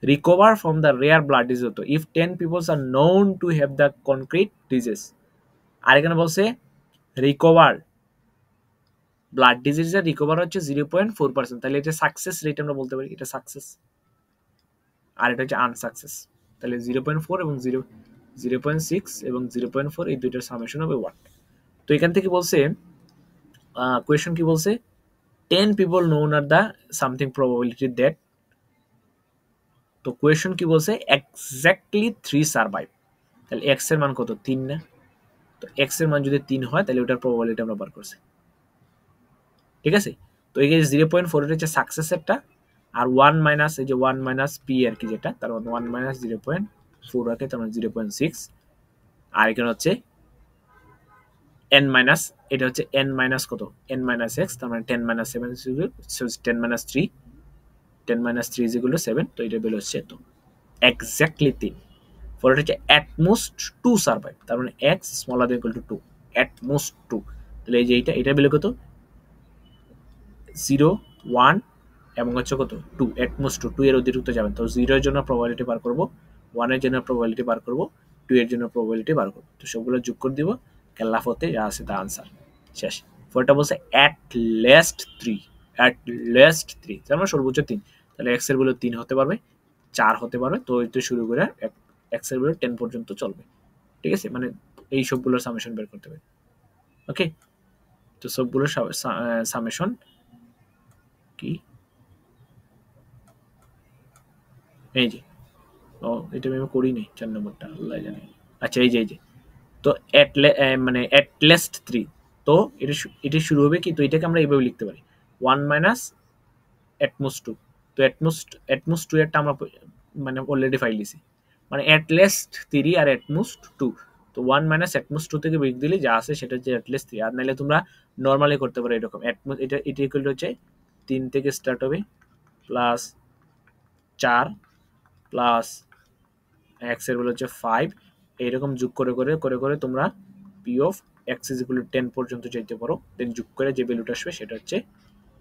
recover from the rare blood disease হতো if 10 peoples are known to have the concrete disease. আর এখানে বলছে রিকভার ব্লাড ডিজিজের রিকভার হচ্ছে 0.4%, তাহলে এটা সাকসেস রেট আমরা বলতে পারি, এটা সাকসেস, আর এটা হচ্ছে আনসাকসেস। তাহলে 0.4 এবং 0.6 এবং 0.4 এই দুইটার সামেশন হবে 1। তো এখান থেকে বলছে কোয়েশ্চন কি বলছে 10 people known are the something probability that, তো কোয়েশ্চন কি বলছে এক্স্যাক্টলি 3 সারভাইভ। তাহলে x এর মান কত 3 না, তো x এর মান যদি 3 হয় তাহলে ওটার প্রবাবিলিটি আমরা বার করছি। ঠিক আছে, তো এই যে 0.4 এটা হচ্ছে সাকসেস একটা, আর 1 মাইনাস এই যে 1 মাইনাস p আর কি যেটা, তার মানে 1 মাইনাস 0.4 আছে তার মানে 0.6, আর এখানে হচ্ছে n মাইনাস এটা হচ্ছে n মাইনাস কত n মাইনাস x, তার মানে 10 minus 7 10 minus 3 10 minus 3 is equal to 7, তো এটা বের হচ্ছে তো এক্স্যাক্টলি 3। ফর এটা হচ্ছে at most 2 সারভাইভ, তার মানে x smaller than equal to 2 at most 2, তাহলে এই যে এটা বের কত 0 1 এবং হচ্ছে কত 2 at most 2 এর অতিরিক্ত যাবেন, তো 0 এর জন্য প্রবাবিলিটি বার করব, 1 এর জন্য প্রবাবিলিটি বার করব, 2 এর জন্য প্রবাবিলিটি বার করব, তো সবগুলো যোগ করে দিব, ক্যালাফতে যা আছে তা আনসার শেষ। ফরটা বলছে at least 3 তার মানে সর্বোচ্চ 3, তাহলে x এর ভ্যালু 3 হতে পারবে, 4 হতে পারবে, তো এই তো শুরু করে x এর ভ্যালু 10 পর্যন্ত চলবে। ঠিক আছে, মানে এই সবগুলোর সামেশন বের করতে হবে। ওকে, তো সবগুলোর সামেশন কি এই যে, ও এটা আমি করি নাই 4 নম্বরটা আল্লাহ জানে। আচ্ছা এই যে তো মানে at least 3, তো এটা শুরু হবে কি, তো এটাকে আমরা এইভাবে লিখতে পারি 1 মাইনাস at most 2, তো at most 2 এরটা আমরা মানে অলরেডি ফাইল দিছি, মানে at least 3 R at most 2, তো 1 মাইনাস at most 2 থেকে বিয়োগ দিলে যা আছে সেটা হচ্ছে at least 3, আর নাইলে তোমরা নরমালি করতে পারো এরকম at most এটা ইকুয়াল হচ্ছে 3 থেকে স্টার্ট হবে প্লাস 4 প্লাস x এর ভ্যালু হচ্ছে 5, এইরকম যোগ করে করে করে করে তোমরা p of x is equal to 10 পর্যন্ত যাইতে পারো, দেন যোগ করে যে ভ্যালুটা আসবে সেটা হচ্ছে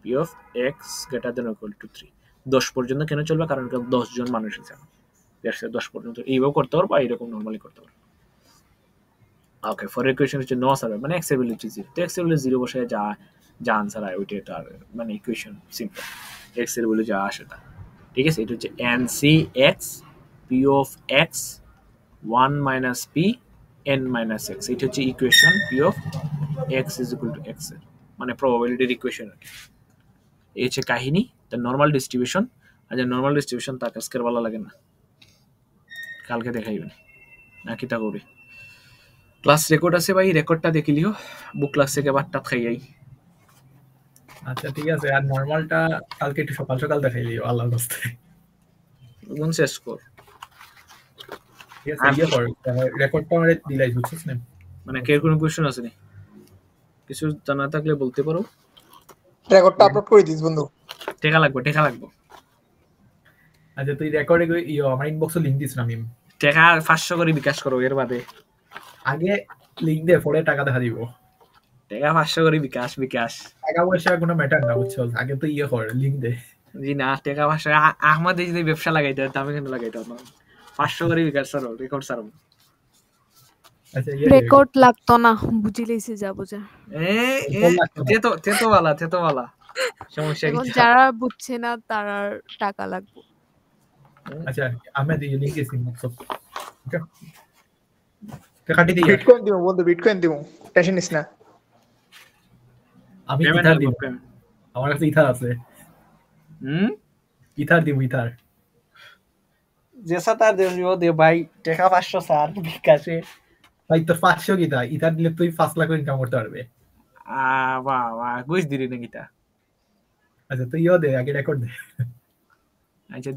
p of x greater than or equal to 3। 10 পর্যন্ত কেন চলবে, কারণ 10 জন মানুষ আছে, 10 পর্যন্ত এইভাবে করতে পারো বা এরকম নরমালি করতে পারো। ওকে, ফর ইকুয়েশন হচ্ছে নো সার্ভাইভ, মানে x এর ভ্যালু হচ্ছে 0, তো x এর ভ্যালু 0 বসায় যা আনসার হয় ওইটা তার মানে ইকুয়েশন সিম্পল, x এর ভ্যালু যা আসে তা। ঠিক আছে, এটা হচ্ছে NCX p of x 1 minus p n minus x, এটা হচ্ছে equation p of x is equal to x এর মানে প্রবাবিলিটির ইকুয়েশন। এই হচ্ছে কাহিনী, দ্য নরমাল ডিস্ট্রিবিউশন। আর যে নরমাল ডিস্ট্রিবিউশন তাকে আজকের ভালো লাগে না, কালকে দেখাইবেন নাকি তা করবে। ক্লাস রেকর্ড আছে ভাই, রেকর্ডটা দেখে লিও, বুক ক্লাস থেকে বারটা খাইয়াই। আচ্ছা ঠিক আছে, আর নরমালটা কালকে একটু সকাল সকাল দেখাই দিও আল্লাহর রাস্তে। কোন শেষ কর ঠিক আছে, ইয়ে কর রেকর্ডটা আমারে দিলাই, বুঝছিস না? মানে কে কোনো কোশ্চেন আছে নি, কিছু জানা থাকলে বলতে পারো। রেকর্ডটা আপলোড করে দিস বন্ধু। টাকা লাগবে। আচ্ছা তুই রেকর্ডে আমার ইনবক্সে লিংক দিস না মিম। টাকা 500 করে বিকাশ করো, এর বাদে আগে লিংক দে, পরে টাকা দেখা দিব। টাকা 500 করে বিকাশ। টাকা পয়সা কোনো ম্যাটার না, বুঝছো? আগে তো ইয়ে কর, লিংক দে। জি না, টাকা 500 আহমদ যদি ব্যবসা লাগাইতে আমি কিন্তু লাগাইতে না, 500 করে বিকাশ করো, রেকর্ড সারো। আচ্ছা রেকর্ড লাগতো না, বুঝি লইছি যা বুঝা। তেতো বালা সমস্যা এখন কি? যারা বুঝছে না তারা টাকা লাগবে। আচ্ছা আমি দিই লিংক দিছি ইনবক্স। ওকে কাটি দিই। বিটকয়েন দিমু বন্ধু, বিটকয়েন দিমু, টেনশন নিস না। আমি ইথার দিব, আমার কাছে ইথার আছে। ইথার দিব, ইথার জেসা তার দেও দে ভাই, টাকা 500 স্যার বিকাশে। ভাই তোর 500 কি দা, ইথার দিলে তুই 5 লাখ ইনকাম করতে পারবে। বাহ গুজ দিলি নাকি তা? আচ্ছা তুই ইও দে, আগে রেকর্ড দে। আচ্ছা